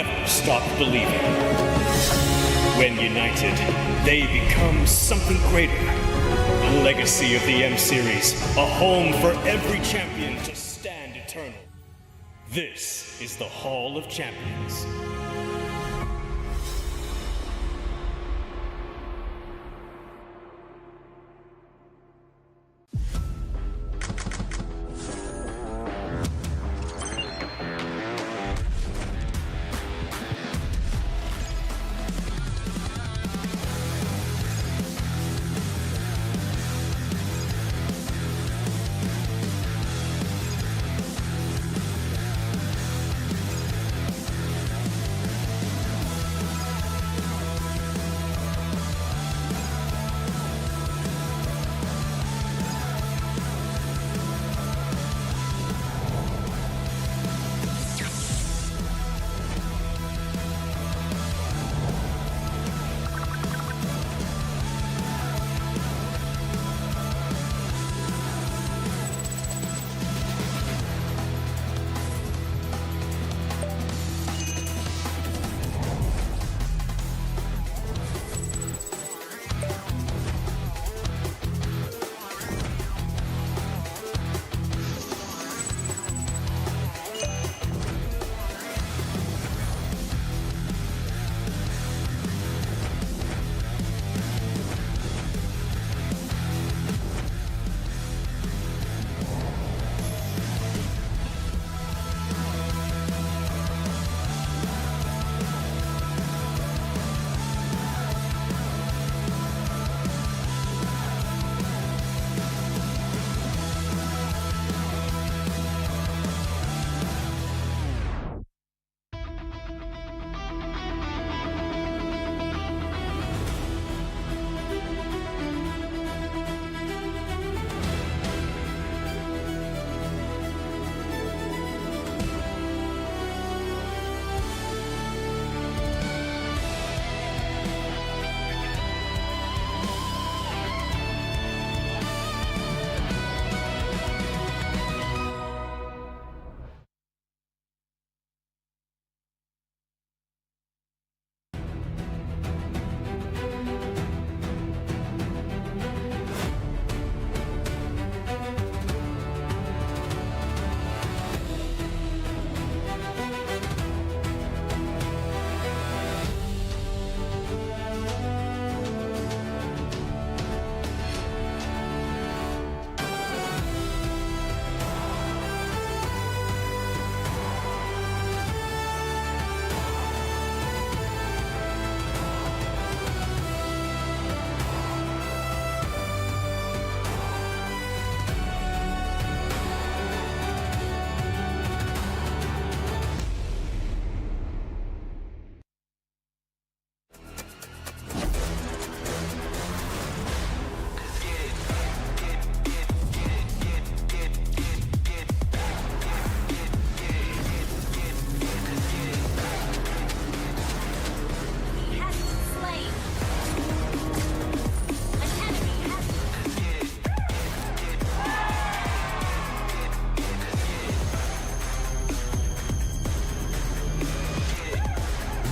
never stopped believing. When united, they become something greater. A legacy of the M-Series, a home for every champion to stand eternal. This is the Hall of Champions.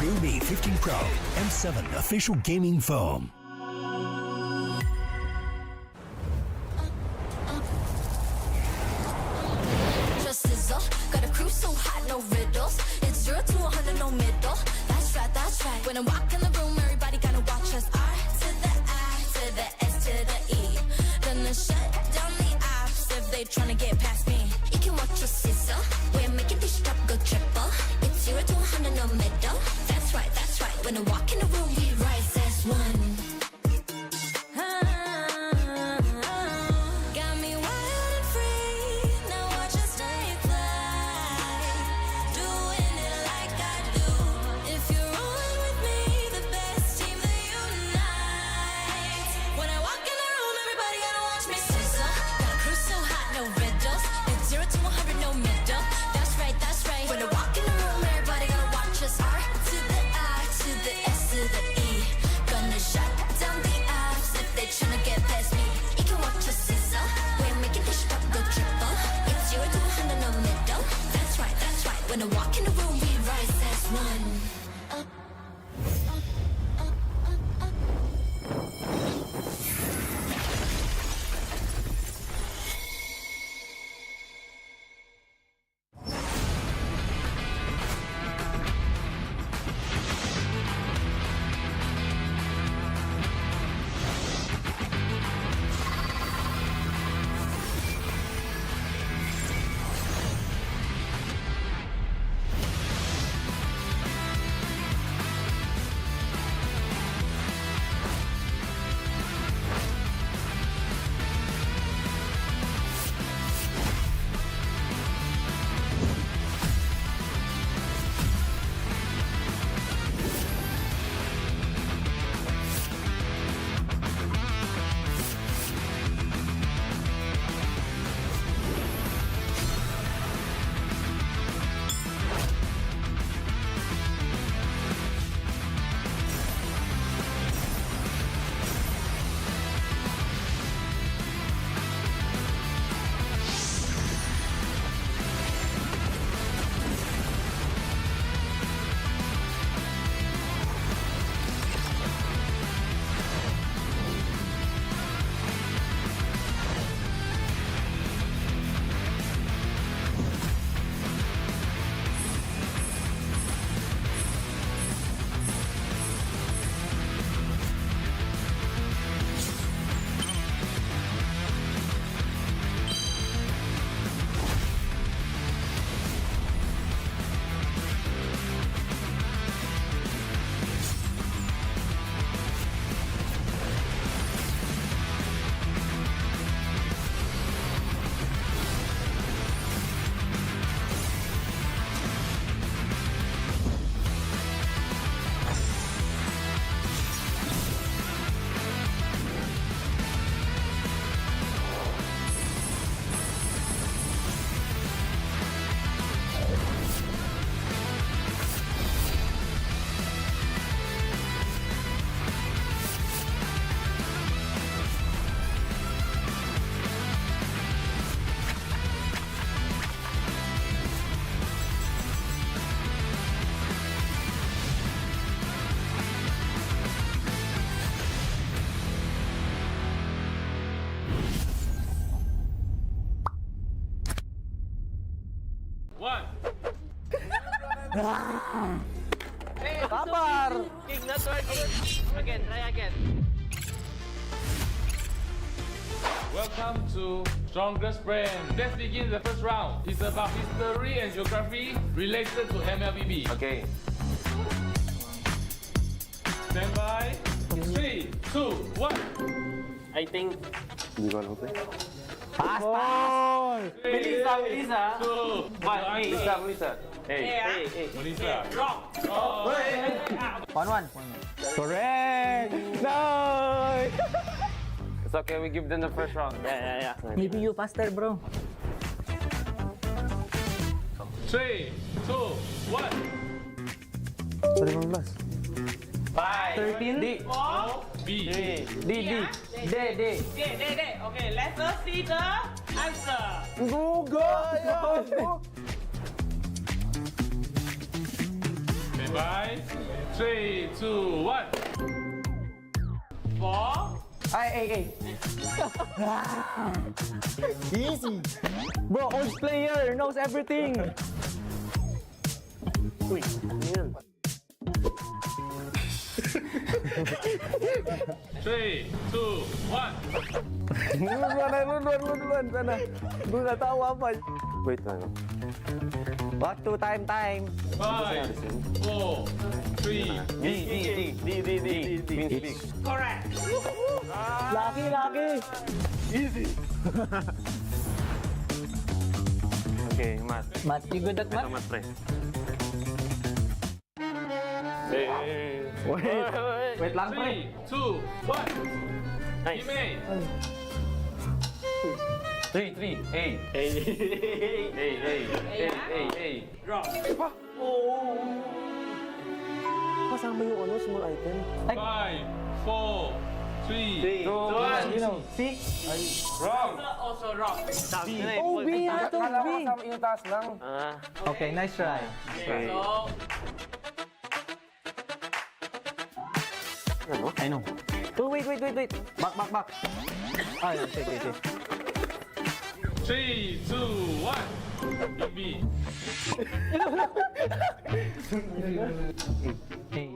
Realme 15 Pro M7 official gaming foam. Just sizzle, got a crew so hot, no riddles. It's 0 to 100, no middle. That's right, that's right. When I walk in the room, everybody gonna watch us. R to the I to the S to the E. Gonna shut down the apps if they tryna get past me. You can watch us sizzle. We're making this drop go triple. It's 0 to 100, no middle. That's right, that's right. When I walk in the room, we rise as one. Got me wild and free. Now watch us stay fly. Doing it like I do. If you're rolling with me, the best team that unites. When I walk in the room, everybody gotta watch me sizzle. Got a crew so hot, no riddles. It's 0 to 100, no middle. That's right, that's right. When I walk in the room, everybody gotta watch us. R to the I to the S to the E. Gonna shut down the apps if they tryna get past me. You can watch us sizzle. We're making this drop go triple. It's 0 to 100, no middle. That's right, that's right. When I walk in the room, we rise as one. Sabar! King, not working. Again, try again. Welcome to Strongest Brand. Let's begin the first round. It's about history and geography related to MLBB. Okay. Stand by. 3, 2, 1. I think... Pass, pass! Melissa, Melissa. 2, One, hey, Melissa. Melissa. Hey, hey, hey. Melissa. Wrong. Oh. 1-1. Correct! No! It's okay, we give them the first round. Yeah. Maybe you faster, bro. 3, 2, 1. Sorry, Mang Blas. 5, 13? D. B. D. Okay, let us see the answer. Stand by. 3, 2, 1. 4, Ay. Easy. Bro, old player knows everything. Uy, ano yun? 3, 2, 1. Luluan. Sana. Doon natawa pa. Wait, ano? What? Time. 5, 4, 3. D. Means big. correct. Lucky. Okay, Matt. Matt, you good at Ito, math? Matt, pre. Wait lang, pre. 3, 2, 1. Nice. Ime. 3. Hey. Hey. Wrong. Kasama yung ano, small item. 5, 4, 3. 2, 1. You know, see? Wrong. Also wrong. Oh, B na to, B. Yung taas lang. Okay, nice try. Okay. So, I know. Oh, wait. Back. Ay, sige. 3, 2, 1. B. Hey,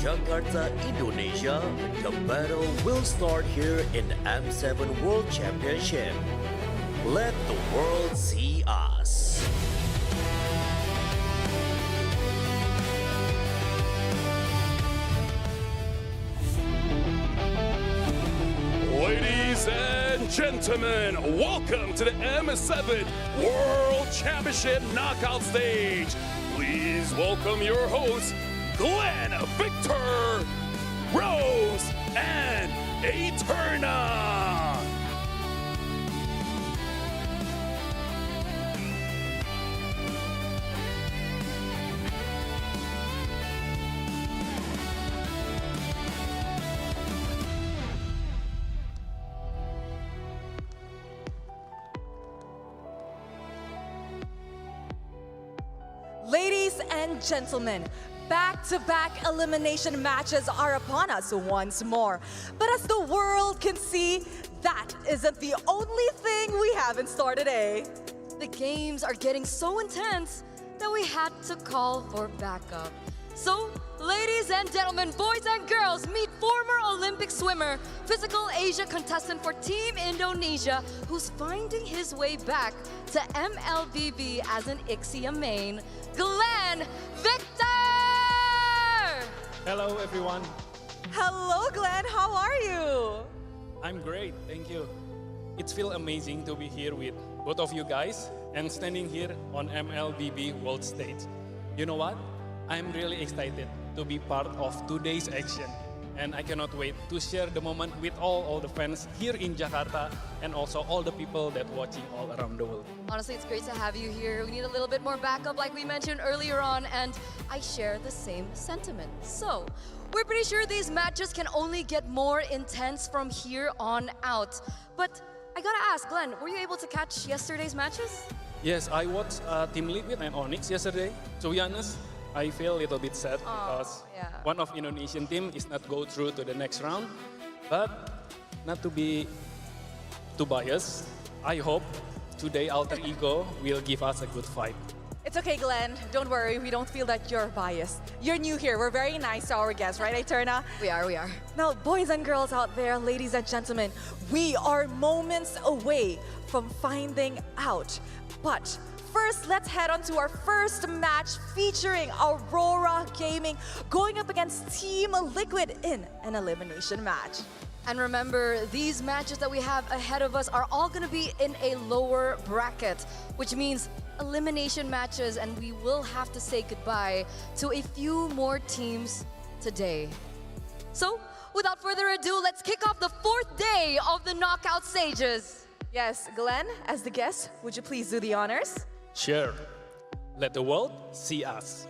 Jakarta, Indonesia, the battle will start here in the M7 World Championship. Let the world see us. Ladies and gentlemen, welcome to the M7 World Championship Knockout Stage. Please welcome your hosts, Glenn, Victor, Rose, and Eterna. Ladies and gentlemen, back-to-back elimination matches are upon us once more. But as the world can see, that isn't the only thing we have in store today. The games are getting so intense that we had to call for backup. So, ladies and gentlemen, boys and girls, meet former Olympic swimmer, physical Asia contestant for Team Indonesia, who's finding his way back to MLBB as an Ixia main, Glenn Victor! Hello, everyone. Hello, Glenn. How are you? I'm great, thank you. It feels amazing to be here with both of you guys and standing here on MLBB World Stage. You know what? I'm really excited to be part of today's action, and I cannot wait to share the moment with all the fans here in Jakarta and also all the people that watching all around the world. Honestly, it's great to have you here. We need a little bit more backup like we mentioned earlier on, and I share the same sentiment. So, we're pretty sure these matches can only get more intense from here on out. But I gotta ask, Glenn, were you able to catch yesterday's matches? Yes, I watched Team Liquid and Onyx yesterday. To be honest, I feel a little bit sad because one of Indonesian team is not go through to the next round. But not to be too biased, I hope today Alter Ego will give us a good fight. It's okay, Glenn. Don't worry. We don't feel that you're biased. You're new here. We're very nice to our guests, right, Eterna? We are. Now, boys and girls out there, ladies and gentlemen, we are moments away from finding out. But first, let's head on to our first match featuring Aurora Gaming going up against Team Liquid in an elimination match. And remember, these matches that we have ahead of us are all gonna be in a lower bracket, which means elimination matches, and we will have to say goodbye to a few more teams today. So, without further ado, let's kick off the fourth day of the knockout stages. Yes, Glenn, as the guest, would you please do the honors? Sure. Let the world see us.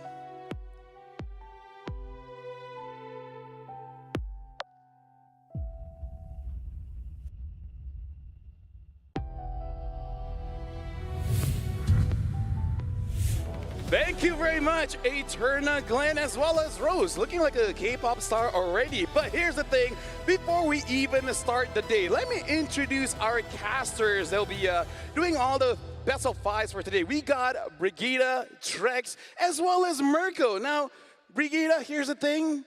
Thank you very much, Eterna, Glenn, as well as Rose. Looking like a K-pop star already. But here's the thing, before we even start the day, let me introduce our casters. They'll be doing all the best of fives for today. We got Brigida, Trex, as well as Mirko. Now, Brigida, here's the thing.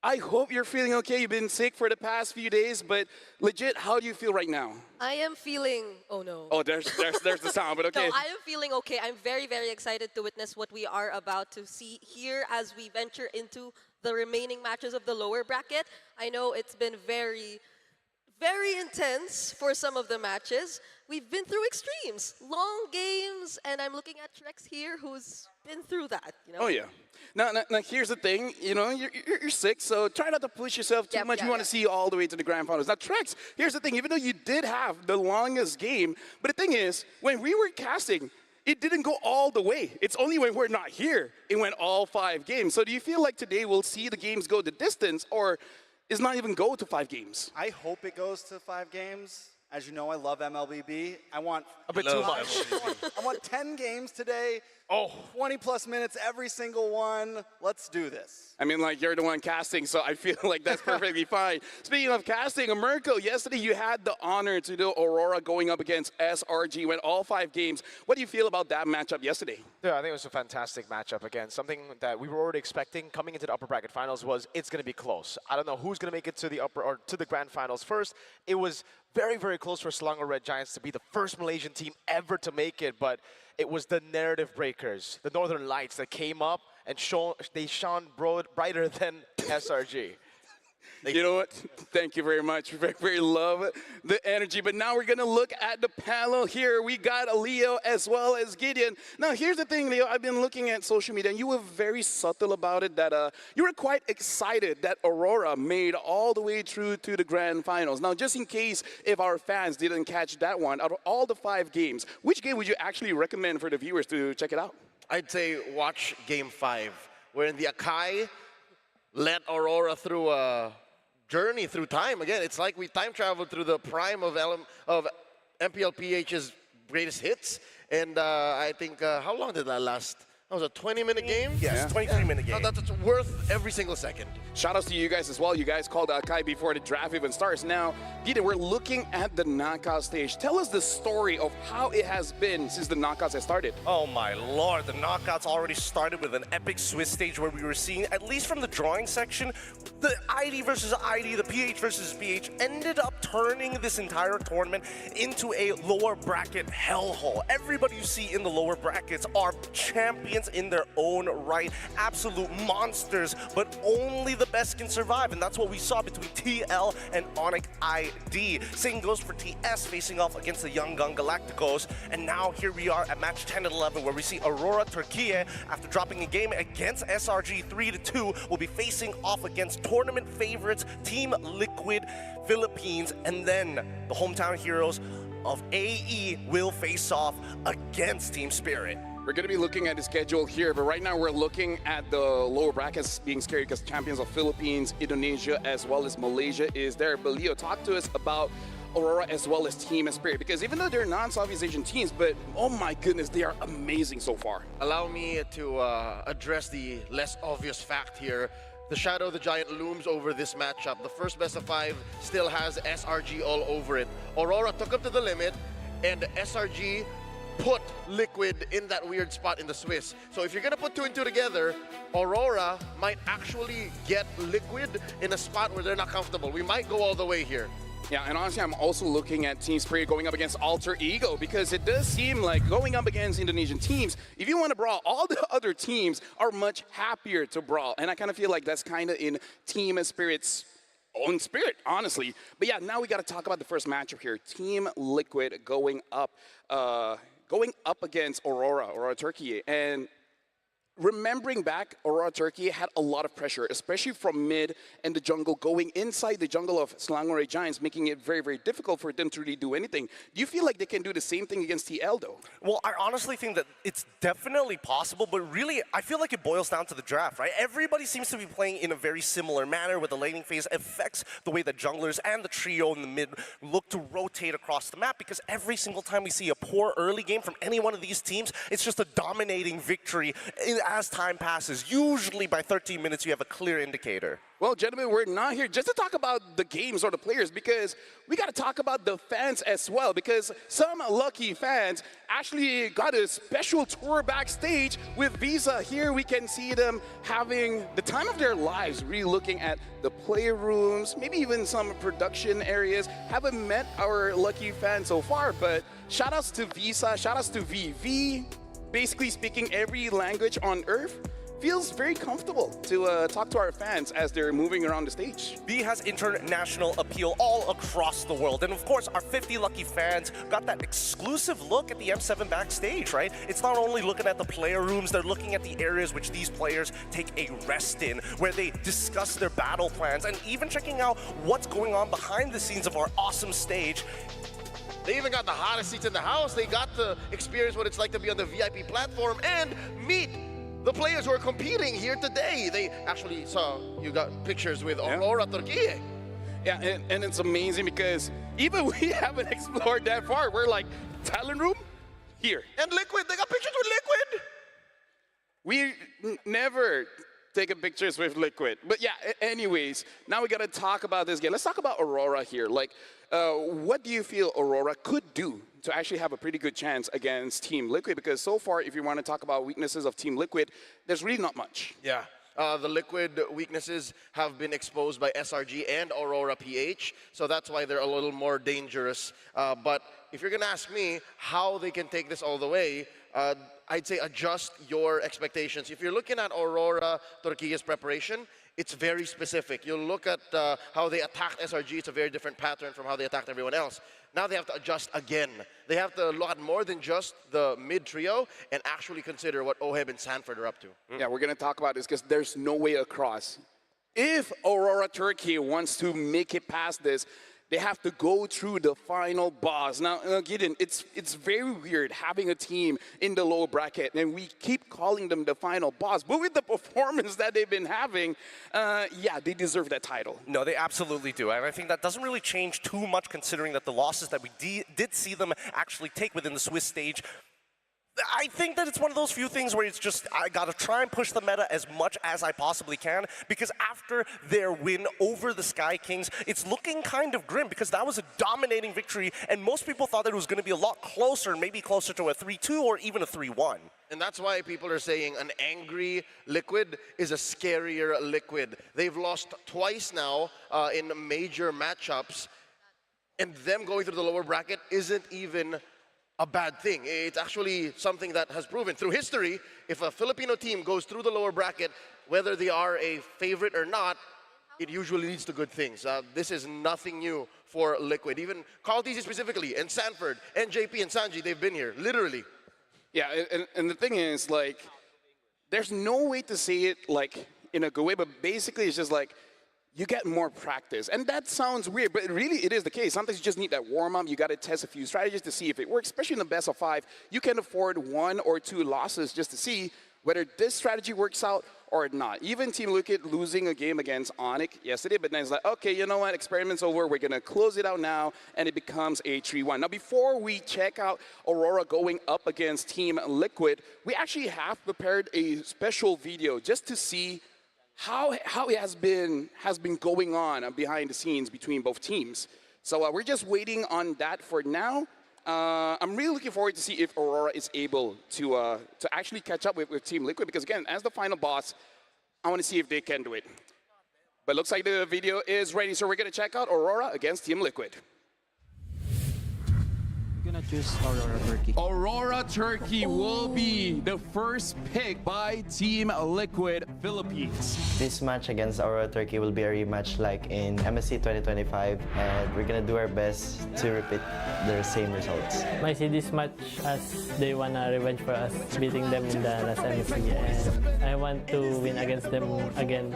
I hope you're feeling okay. You've been sick for the past few days, but legit, how do you feel right now? I am feeling, oh no. Oh, there's the sound, but okay. No, I am feeling okay. I'm very, very excited to witness what we are about to see here as we venture into the remaining matches of the lower bracket. I know it's been very, very intense for some of the matches. We've been through extremes, long games, and I'm looking at Trex here who's been through that, you know? Oh yeah. Now, here's the thing, you know, you're sick, so try not to push yourself too much. We want to see you all the way to the grand finals. Now, Trex, here's the thing, even though you did have the longest game, but the thing is, when we were casting, it didn't go all the way. It's only when we're not here, it went all 5 games. So do you feel like today we'll see the games go the distance, or is not even go to 5 games? I hope it goes to 5 games. As you know, I love MLBB. I want a bit too much. I want 10 games today. Oh, 20 plus minutes every single one. Let's do this. I mean, like, you're the one casting, so I feel like that's perfectly fine. Speaking of casting, Mirko, yesterday you had the honor to do Aurora going up against SRG, went all 5 games. What do you feel about that matchup yesterday? Yeah, I think it was a fantastic matchup. Again, something that we were already expecting coming into the upper bracket finals was it's going to be close. I don't know who's going to make it to the upper or to the grand finals first. It was very, very close for Selangor Red Giants to be the first Malaysian team ever to make it, but it was the narrative breakers, the Northern Lights that came up and they shone brighter than SRG. You know what? Thank you very much. Very, very love the energy. But now we're going to look at the panel here. We got Leo as well as Gideon. Now, here's the thing, Leo. I've been looking at social media, and you were very subtle about it, that you were quite excited that Aurora made all the way through to the grand finals. Now, just in case if our fans didn't catch that one, out of all the 5 games, which game would you actually recommend for the viewers to check it out? I'd say watch Game 5, wherein the Akai led Aurora through a journey through time. Again, it's like we time traveled through the prime of MPLPH's greatest hits. And I think, how long did that last? That was a 20-minute game? Yes, 23-minute game. That's worth every single second. Shout outs to you guys as well. You guys called Akai before the draft even starts. Now, Gideon, we're looking at the knockout stage. Tell us the story of how it has been since the knockouts have started. Oh my lord, the knockouts already started with an epic Swiss stage where we were seeing, at least from the drawing section, the ID versus ID, the PH versus PH, ended up turning this entire tournament into a lower bracket hellhole. Everybody you see in the lower brackets are champions in their own right, absolute monsters, but only the best can survive, and that's what we saw between TL and Onyx ID. Same goes for TS facing off against the Young Gun Galacticos, and now here we are at match 10 and 11 where we see Aurora Turkiye, after dropping a game against SRG 3-2, will be facing off against tournament favorites Team Liquid Philippines, and then the hometown heroes of AE will face off against Team Spirit. We're going to be looking at the schedule here, but right now we're looking at the lower brackets being scary because champions of Philippines, Indonesia, as well as Malaysia is there. But Leo, talk to us about Aurora as well as Team Spirit, because even though they're non-Southeast Asian teams, but oh my goodness, they are amazing so far. Allow me to address the less obvious fact here. The shadow of the giant looms over this matchup. The first best of 5 still has SRG all over it. Aurora took up to the limit, and SRG put Liquid in that weird spot in the Swiss. So if you're gonna put 2 and 2 together, Aurora might actually get Liquid in a spot where they're not comfortable. We might go all the way here. Yeah, and honestly, I'm also looking at Team Spirit going up against Alter Ego, because it does seem like going up against Indonesian teams, if you want to brawl, all the other teams are much happier to brawl. And I kind of feel like that's kind of in Team Spirit's own spirit, honestly. But yeah, now we got to talk about the first matchup here. Team Liquid going up against Aurora Turkiye. And remembering back, Aurora Turkiye had a lot of pressure, especially from mid and the jungle, going inside the jungle of Selangor Red Giants, making it very, very difficult for them to really do anything. Do you feel like they can do the same thing against TL, though? Well, I honestly think that it's definitely possible, but really, I feel like it boils down to the draft, right? Everybody seems to be playing in a very similar manner, with the laning phase affects the way the junglers and the trio in the mid look to rotate across the map, because every single time we see a poor early game from any one of these teams, it's just a dominating victory as time passes. Usually by 13 minutes, you have a clear indicator. Well, gentlemen, we're not here just to talk about the games or the players, because we got to talk about the fans as well, because some lucky fans actually got a special tour backstage with Visa. Here we can see them having the time of their lives, really looking at the player rooms, maybe even some production areas. Haven't met our lucky fans so far, but shout outs to Visa, shout outs to VV. Basically speaking every language on earth. Feels very comfortable to talk to our fans as they're moving around the stage. V has international appeal all across the world. And of course, our 50 lucky fans got that exclusive look at the M7 backstage, right? It's not only looking at the player rooms, they're looking at the areas which these players take a rest in, where they discuss their battle plans, and even checking out what's going on behind the scenes of our awesome stage. They even got the hottest seats in the house. They got to experience what it's like to be on the VIP platform and meet the players who are competing here today. They actually saw, you got pictures with Aurora Turkiye. Yeah, and it's amazing because even we haven't explored that far. We're like, talent room? Here. And Liquid, they got pictures with Liquid. We never take pictures with Liquid. But yeah, anyways, now we got to talk about this game. Let's talk about Aurora here. Like, what do you feel Aurora could do to actually have a pretty good chance against Team Liquid? Because so far, if you want to talk about weaknesses of Team Liquid, there's really not much. Yeah. The Liquid weaknesses have been exposed by SRG and Aurora PH, so that's why they're a little more dangerous. But if you're going to ask me how they can take this all the way, I'd say adjust your expectations. If you're looking at Aurora Turquie's preparation, it's very specific. You look at how they attacked SRG, it's a very different pattern from how they attacked everyone else. Now they have to adjust again. They have to look at more than just the mid trio and actually consider what OHEB and Sanford are up to. Yeah, we're going to talk about this because there's no way across. If Aurora Turkey wants to make it past this, they have to go through the final boss. Now, Gideon, it's very weird having a team in the low bracket, and we keep calling them the final boss. But with the performance that they've been having, yeah, they deserve that title. No, they absolutely do. And I think that doesn't really change too much considering that the losses that we did see them actually take within the Swiss stage. I think that it's one of those few things where it's just, I gotta try and push the meta as much as I possibly can, because after their win over the Sky Kings, it's looking kind of grim, because that was a dominating victory, and most people thought that it was gonna be a lot closer, maybe closer to a 3-2 or even a 3-1. And that's why people are saying an angry Liquid is a scarier Liquid. They've lost twice now in major matchups, and them going through the lower bracket isn't even a bad thing. It's actually something that has proven through history, if a Filipino team goes through the lower bracket, whether they are a favorite or not, it usually leads to good things. This is nothing new for Liquid. Even Carl TC specifically, and Sanford, and JP and Sanji, they've been here, literally. Yeah, and the thing is, like, there's no way to say it, like, in a good way, but basically it's just like, you get more practice. And that sounds weird, but really it is the case. Sometimes you just need that warm-up. You got to test a few strategies to see if it works, especially in the best of 5. You can afford 1 or 2 losses just to see whether this strategy works out or not. Even Team Liquid losing a game against Onyx yesterday, but then it's like, okay, you know what, experiment's over. We're going to close it out now, and it becomes a 3-1. Now, before we check out Aurora going up against Team Liquid, we actually have prepared a special video just to see how it has been going on behind the scenes between both teams. So we're just waiting on that for now. I'm really looking forward to see if Aurora is able to actually catch up with Team Liquid, because again, as the final boss, I want to see if they can do it. But looks like the video is ready, so we're going to check out Aurora against Team Liquid. Gonna choose Aurora Turkey. Aurora Turkey will be the first pick by Team Liquid Philippines. This match against Aurora Turkey will be a rematch like in MSC 2025, and we're gonna do our best to repeat the same results. I see this match as they want a revenge for us, beating them in the last MSC, and I want to win against them again.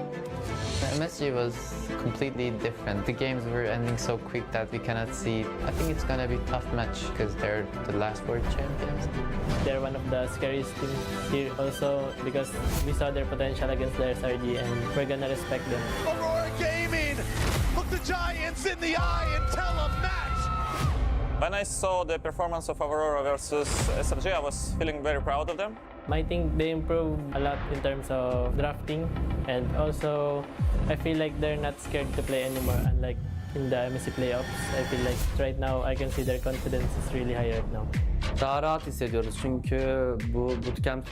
MSG was completely different. The games were ending so quick that we cannot see. I think it's gonna be a tough match because they're the last world champions. They're one of the scariest teams here also because we saw their potential against the SRG and we're gonna respect them. Aurora Gaming, look the Giants in the eye and tell them match! When I saw the performance of Aurora versus SRG, I was feeling very proud of them. I think they improved a lot in terms of drafting, and also I feel like they're not scared to play anymore, unlike in the MSC playoffs. I feel like right now I can see their confidence is really high right now. Daha rahat hissediyoruz çünkü bu bootcamp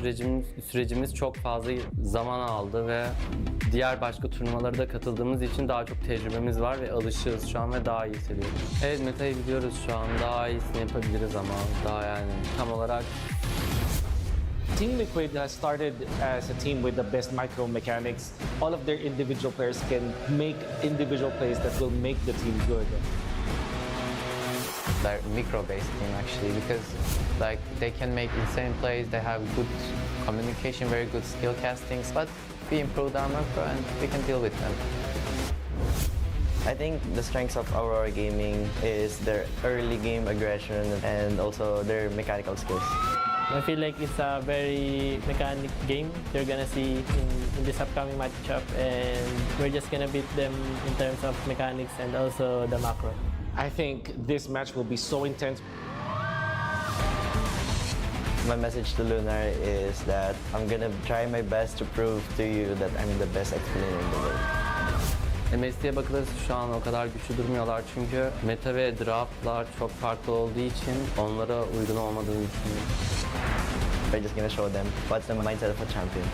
sürecimiz çok fazla zaman aldı ve diğer başka turnuvalara da katıldığımız için daha çok tecrübemiz var ve alışığız şu an ve daha iyi hissediyoruz. Evet, metayı biliyoruz şu an, daha iyisini yapabiliriz ama daha yani tam olarak. Team Liquid has started as a team with the best micro mechanics. All of their individual players can make individual plays that will make the team good. They're micro-based team actually because like they can make insane plays. They have good communication, very good skill castings, but we improved our macro and we can deal with them. I think the strengths of Aurora Gaming is their early game aggression and also their mechanical skills. I feel like it's a very mechanic game you're gonna see in this upcoming matchup, and we're just gonna beat them in terms of mechanics and also the macro. I think this match will be so intense. My message to Lunar is that I'm gonna try my best to prove to you that I'm the best explainer in the world. MSD'ye bakılırsa şu an o kadar güçlü durmuyorlar çünkü meta ve draftlar çok farklı olduğu için onlara uygun olmadığını düşünüyorum. We're just gonna show them what's the mindset of a champion.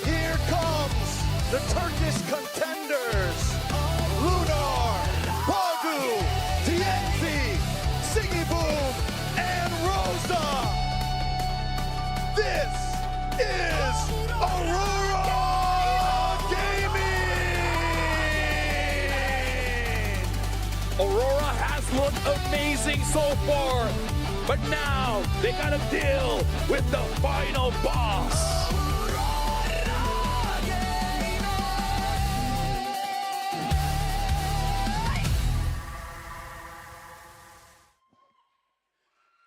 Here comes the Turkish contenders. Lunar, Bagu, TNT, Siggy Boom, and Rosa. This is Aurora Gaming! Aurora has looked amazing so far, but now they gotta deal with the final boss.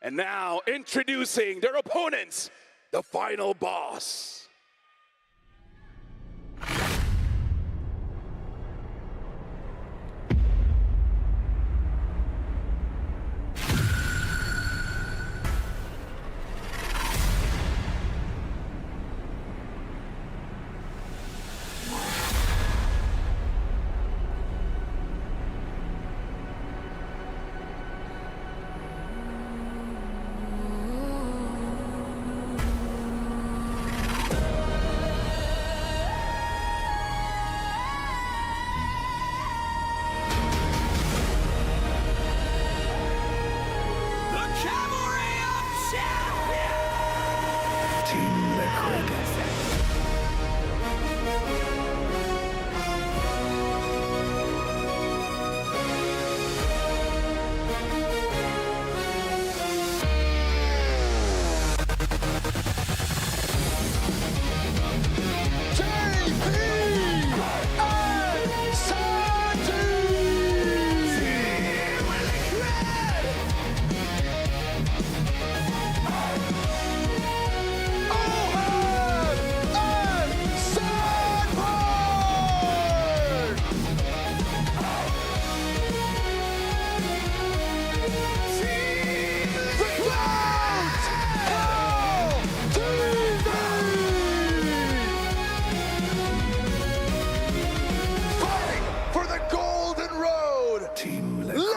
And now introducing their opponents, the final boss.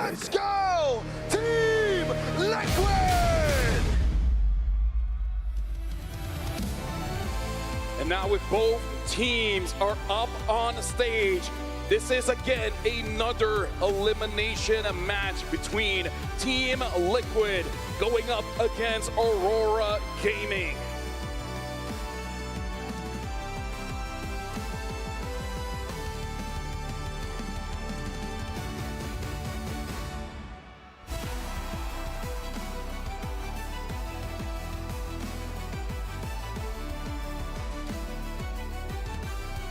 Let's go! Team Liquid! And now with both teams are up on stage, this is again another elimination match between Team Liquid going up against Aurora Gaming.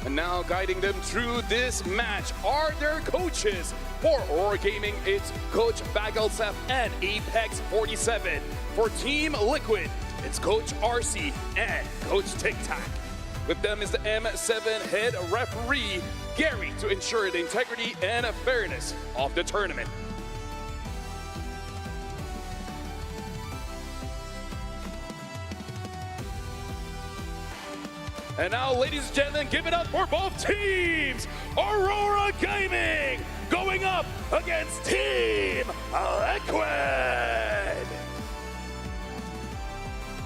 And now guiding them through this match are their coaches. For Aurora Gaming, it's Coach Bagelsev and Apex 47. For Team Liquid, it's Coach RC and Coach Tic Tac. With them is the M7 head referee, Gary, to ensure the integrity and fairness of the tournament. And now, ladies and gentlemen, give it up for both teams. Aurora Gaming going up against Team Liquid.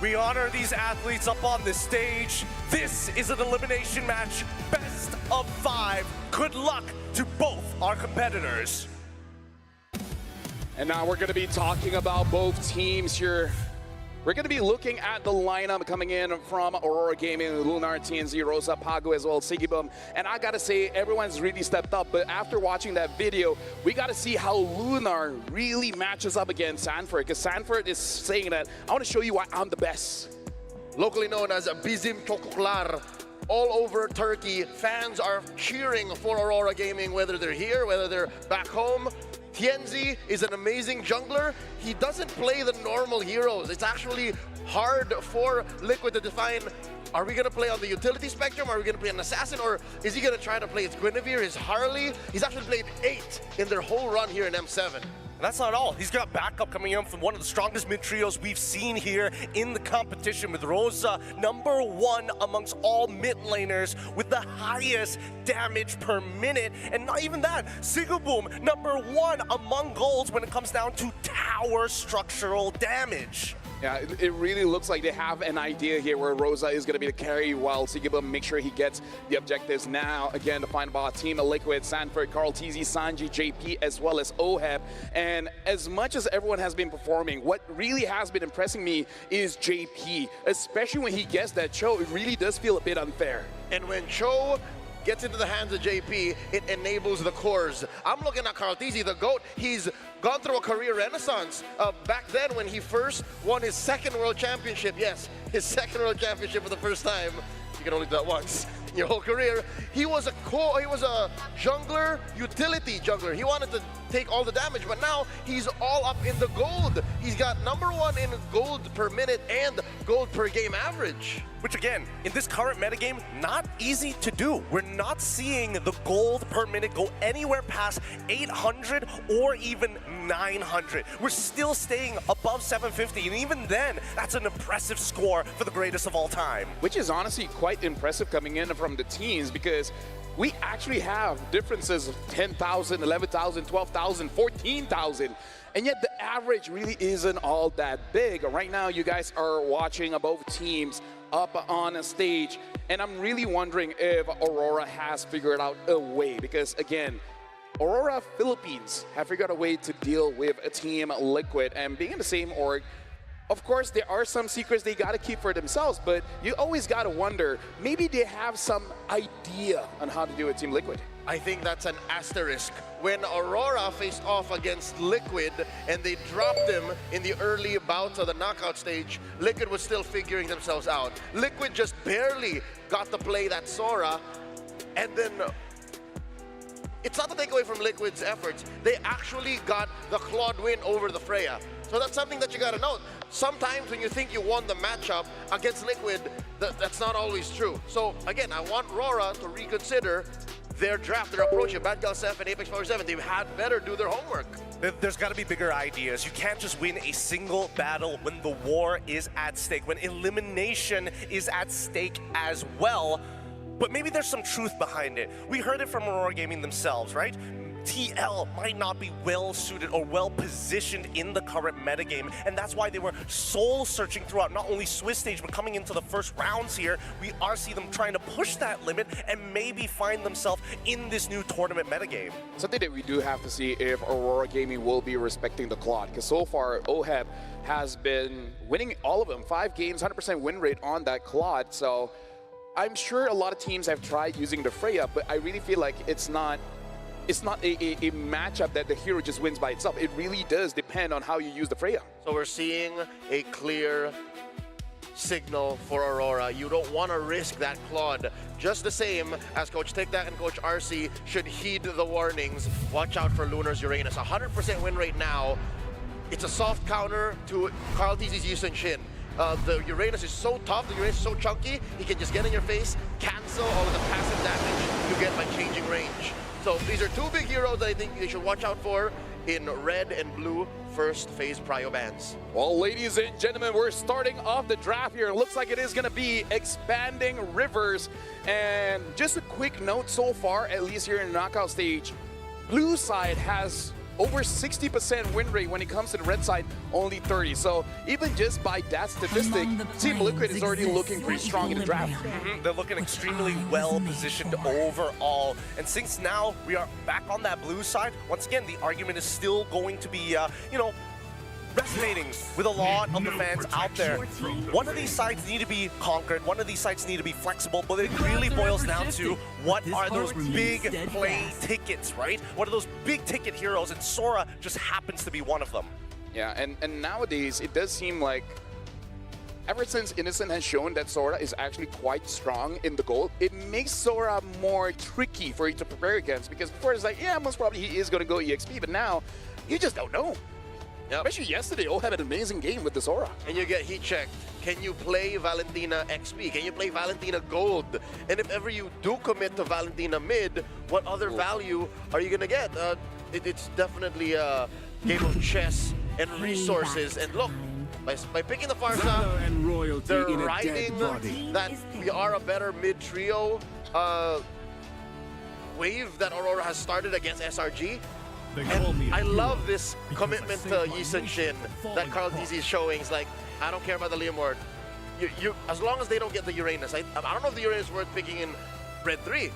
We honor these athletes up on the stage. This is an elimination match, best of 5. Good luck to both our competitors. And now we're going to be talking about both teams here. We're going to be looking at the lineup coming in from Aurora Gaming, Lunar, TNZ, Rosa, Pago, as well as Sigibum. And I got to say, everyone's really stepped up. But after watching that video, we got to see how Lunar really matches up against Sanford. Because Sanford is saying that, I want to show you why I'm the best. Locally known as Bizim Çocuklar. All over Turkey, fans are cheering for Aurora Gaming, whether they're here, whether they're back home. Tienzi is an amazing jungler. He doesn't play the normal heroes. It's actually hard for Liquid to define, are we going to play on the utility spectrum? Are we going to play an assassin? Or is he going to try to play his Guinevere, his Harley? He's actually played 8 in their whole run here in M7. And that's not all. He's got backup coming in from one of the strongest mid-trios we've seen here in the competition, with Rosa #1 amongst all mid laners with the highest damage per minute. And not even that, Sigubum #1 among golds when it comes down to tower structural damage. Yeah, it really looks like they have an idea here where Rosa is going to be the carry while Sigibum make sure he gets the objectives. Now, again, the final ball team of Liquid, Sanford, Carl TZ, Sanji, JP, as well as Oheb. And as much as everyone has been performing, what really has been impressing me is JP, especially when he gets that Cho. It really does feel a bit unfair. And when Cho gets into the hands of JP, it enables the cores. I'm looking at Carl TZ, the GOAT. He's gone through a career renaissance. Back then, when he first won his 2nd World Championship, yes, his 2nd World Championship for the first time. You can only do that once in your whole career. He was a jungler, utility jungler. He wanted to take all the damage, but now he's all up in the gold. He's got #1 in gold per minute and gold per game average. Which again, in this current metagame, not easy to do. We're not seeing the gold per minute go anywhere past 800 or even 900. We're still staying above 750, and even then, that's an impressive score for the greatest of all time. Which is honestly quite impressive coming in from the teams, because we actually have differences of 10,000, 11,000, 12,000, 14,000. And yet the average really isn't all that big. Right now, you guys are watching both teams up on a stage. And I'm really wondering if Aurora has figured out a way, because again, Aurora Philippines have figured out a way to deal with a team Liquid, and being in the same org, of course, there are some secrets they got to keep for themselves, but you always got to wonder, maybe they have some idea on how to do a Team Liquid. I think that's an asterisk. When Aurora faced off against Liquid and they dropped them in the early bouts of the knockout stage, Liquid was still figuring themselves out. Liquid just barely got to play that Sora, and then it's not to take away from Liquid's efforts. They actually got the Claude win over the Freya. So that's something that you got to note. Sometimes when you think you won the matchup against Liquid, that's not always true. So again, I want Aurora to reconsider their draft, their approach. Bad Gal Seth and Apex Power 7, they've had better do their homework. There's got to be bigger ideas. You can't just win a single battle when the war is at stake, when elimination is at stake as well. But maybe there's some truth behind it. We heard it from Aurora Gaming themselves, right? TL might not be well suited or well positioned in the current metagame, and that's why they were soul searching throughout not only Swiss stage, but coming into the first rounds here, we are seeing them trying to push that limit and maybe find themselves in this new tournament metagame. Something that we do have to see if Aurora Gaming will be respecting the Claude, because so far Oheb has been winning all of them, 5 games, 100% win rate on that Claude. So I'm sure a lot of teams have tried using the Freya, but I really feel like it's not a matchup that the hero just wins by itself. It really does depend on how you use the Freya. So we're seeing a clear signal for Aurora. You don't want to risk that Claude. Just the same as Coach TikTok and Coach RC should heed the warnings. Watch out for Lunar's Uranus. 100% win rate now. It's a soft counter to Carl TZ's Yusen Shin. The Uranus is so tough, the Uranus is so chunky, he can just get in your face, cancel all of the passive damage you get by changing range. So these are 2 big heroes that I think you should watch out for in red and blue first phase prio bans. Well, ladies and gentlemen, we're starting off the draft here. It looks like it is going to be expanding rivers. And just a quick note so far, at least here in the knockout stage, blue side has over 60% win rate. When it comes to the red side, only 30. So even just by that statistic, Team Liquid is already looking pretty strong in the draft. They're looking extremely well positioned overall. And since now we are back on that blue side, once again, the argument is still going to be, resonating with a lot of the fans out there. One of these sides need to be conquered, one of these sides need to be flexible, but it really boils down to what are those big play tickets, right? What are those big ticket heroes, and Sora just happens to be one of them. Yeah, and nowadays it does seem like ever since Innocent has shown that Sora is actually quite strong in the gold, it makes Sora more tricky for you to prepare against, because before it's like, yeah, most probably he is going to go EXP, but now you just don't know. Yep. Especially yesterday, O had an amazing game with the Sora. And you get heat checked. Can you play Valentina XP? Can you play Valentina Gold? And if ever you do commit to Valentina Mid, what other value are you going to get? It's definitely a game of chess and resources. And look, by picking the Pharsa, they're riding that we are a better mid-trio wave that Aurora has started against SRG. And I love this commitment to Yi Sun-shin that Carl DZ is showing. It's like, I don't care about the Leomord. You, as long as they don't get the Uranus. I don't know if the Uranus is worth picking in Red 3.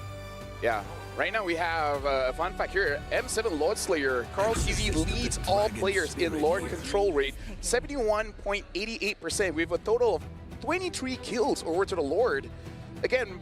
Yeah. Right now we have a fun fact here. M7 Lord Slayer, Carl DZ leads all players in Lord control rate, 71.88%. We have a total of 23 kills over to the Lord. Again,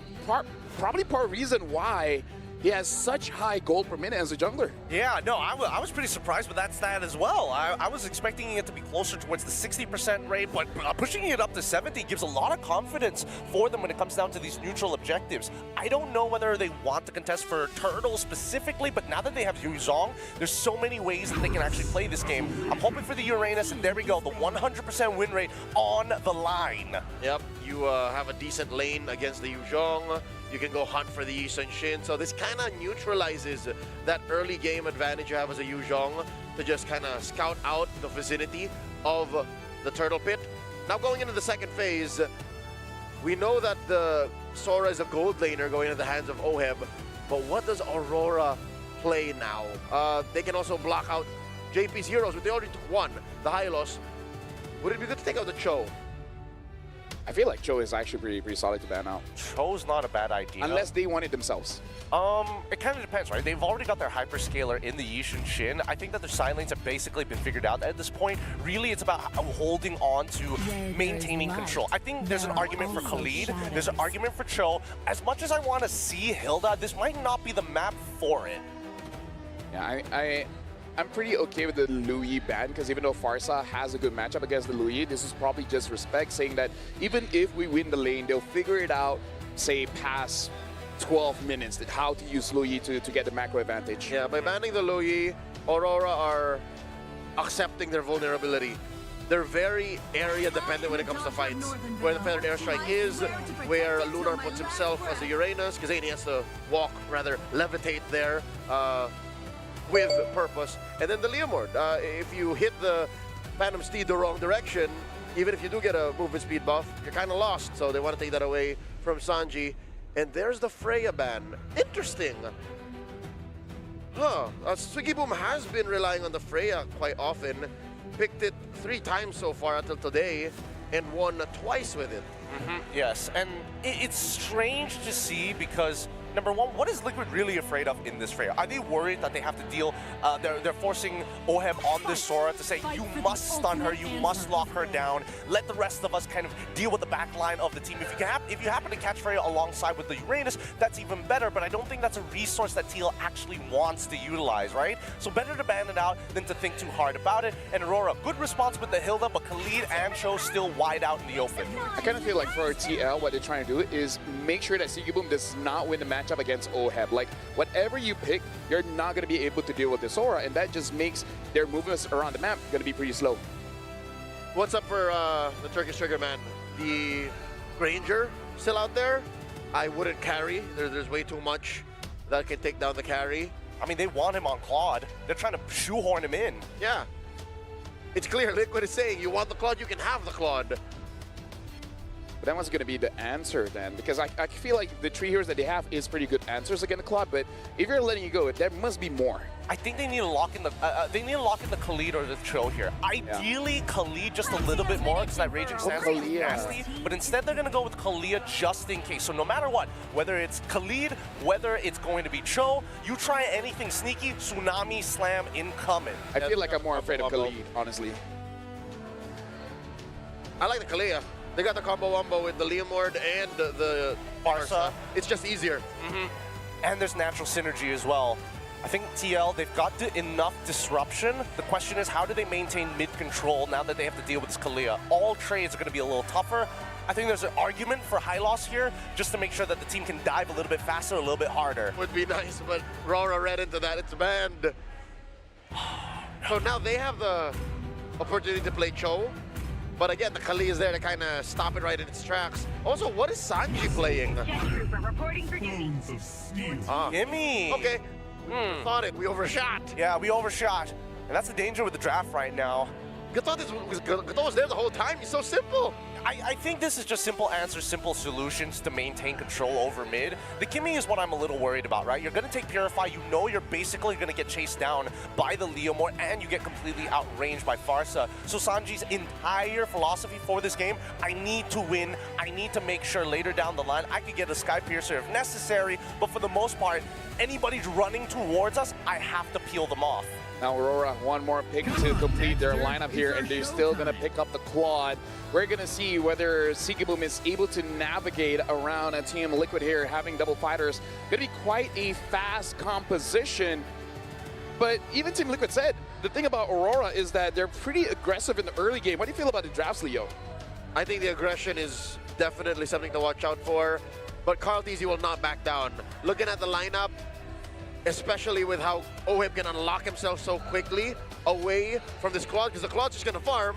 probably part reason why he has such high gold per minute as a jungler. Yeah, no, I was pretty surprised with that stat as well. I was expecting it to be closer towards the 60% rate, but pushing it up to 70 gives a lot of confidence for them when it comes down to these neutral objectives. I don't know whether they want to contest for Turtle specifically, but now that they have Yu Zhong, there's so many ways that they can actually play this game. I'm hoping for the Uranus, and there we go, the 100% win rate on the line. Yep, you have a decent lane against the Yu Zhong. You can go hunt for the Yi Sun-shin. So this kind of neutralizes that early game advantage you have as a Yu Zhong to just kind of scout out the vicinity of the Turtle Pit. Now going into the second phase, we know that the Sora is a gold laner going into the hands of Oheb, but what does Aurora play now? They can also block out JP's heroes, but they already took one, the Hylos. Would it be good to take out the Cho? I feel like Cho is actually pretty solid to ban out. Cho's not a bad idea. Unless they want it themselves. It kind of depends, right? They've already got their hyperscaler in the Yi Sun-shin. I think that their side lanes have basically been figured out at this point. Really, it's about holding on to maintaining control. I think there's an argument for Khalid. There's an argument for Cho. As much as I want to see Hilda, this might not be the map for it. Yeah, I'm pretty okay with the Louis ban, because even though Pharsa has a good matchup against the Louis, this is probably just respect, saying that even if we win the lane, they'll figure it out, say, past 12 minutes, how to use Louis to get the macro advantage. Yeah, by banning the Louis, Aurora are accepting their vulnerability. They're very area dependent when it comes to fights. Where the Feathered Airstrike is, where Lunar puts himself as a Uranus, because he has to walk, rather levitate there. With purpose. And then the Leomord, if you hit the Phantom Steed the wrong direction, even if you do get a movement speed buff, you're kind of lost. So they want to take that away from Sanji. And there's the Freya ban. Interesting. Sugiboom has been relying on the Freya quite often. Picked it 3 times so far until today, and won twice with it. Yes, and it's strange to see because, number one, what is Liquid really afraid of in this Freya? Are they worried that they have to deal, they're forcing Oheb on this Sora to say, you must stun her, you must lock her down, let the rest of us kind of deal with the back line of the team. If you happen to catch Freya alongside with the Uranus, that's even better, but I don't think that's a resource that Teal actually wants to utilize, right? So better to ban it out than to think too hard about it. And Aurora, good response with the Hilda, but Khalid and Cho still wide out in the open. I kind of feel like for TL, what they're trying to do is make sure that Sugiboom does not win the matchup against Oheb. Like, whatever you pick, you're not going to be able to deal with the Sora, and that just makes their movements around the map going to be pretty slow. What's up for the Turkish Trigger Man? The Granger still out there? I wouldn't carry. There's way too much that can take down the carry. I mean, they want him on Claude. They're trying to shoehorn him in. Yeah. It's clear Liquid is saying, you want the Claude, you can have the Claude. But then what's going to be the answer then? Because I feel like the 3 heroes that they have is pretty good answers against the Claude, but if you're letting it go, there must be more. I think they need to lock in the Khalid or the Cho here. Ideally, Khalid just a little bit more because that Raging Stance is nasty. But instead, they're going to go with Khalid just in case. So no matter what, whether it's Khalid, whether it's going to be Cho, you try anything sneaky, Tsunami Slam incoming. I feel like I'm more afraid of Khalid, honestly. I like the Kalia. They got the combo wombo with the Leomord and the Barca. It's just easier. And there's natural synergy as well. I think TL, they've got enough disruption. The question is, how do they maintain mid-control now that they have to deal with this Kalia? All trades are going to be a little tougher. I think there's an argument for high loss here, just to make sure that the team can dive a little bit faster, a little bit harder. Would be nice, but Rora read into that. It's banned. So now they have the opportunity to play Cho. But again, the Kali is there to kind of stop it right in its tracks. Also, what is Sanji playing? Reporting for duty. Gimme! Okay. Thought it. We overshot. Yeah, we overshot. And that's the danger with the draft right now. Gato was there the whole time. He's so simple. I think this is just simple answers, simple solutions to maintain control over mid. The Kimmy is what I'm a little worried about, right? You're going to take Purify. You know you're basically going to get chased down by the Leomord, and you get completely outranged by Pharsa. So Sanji's entire philosophy for this game, I need to win. I need to make sure later down the line I could get a Sky Piercer if necessary. But for the most part, anybody's running towards us, I have to peel them off. Now Aurora, one more pick to complete their lineup here, and they're still going to pick up the quad. We're going to see whether Sigiboom is able to navigate around a Team Liquid here, having double fighters. Going to be quite a fast composition. But even Team Liquid said, the thing about Aurora is that they're pretty aggressive in the early game. What do you feel about the drafts, Leo? I think the aggression is definitely something to watch out for. But Carl TZ will not back down. Looking at the lineup, especially with how Oheb can unlock himself so quickly away from this quad, because the quad's just going to farm.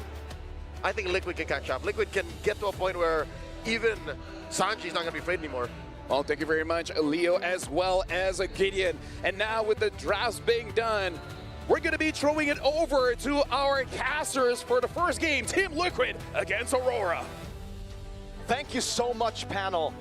I think Liquid can catch up. Liquid can get to a point where even Sanji's not going to be afraid anymore. Well, thank you very much, Leo, as well as Gideon. And now with the drafts being done, we're going to be throwing it over to our casters for the first game, Team Liquid against Aurora. Thank you so much, panel.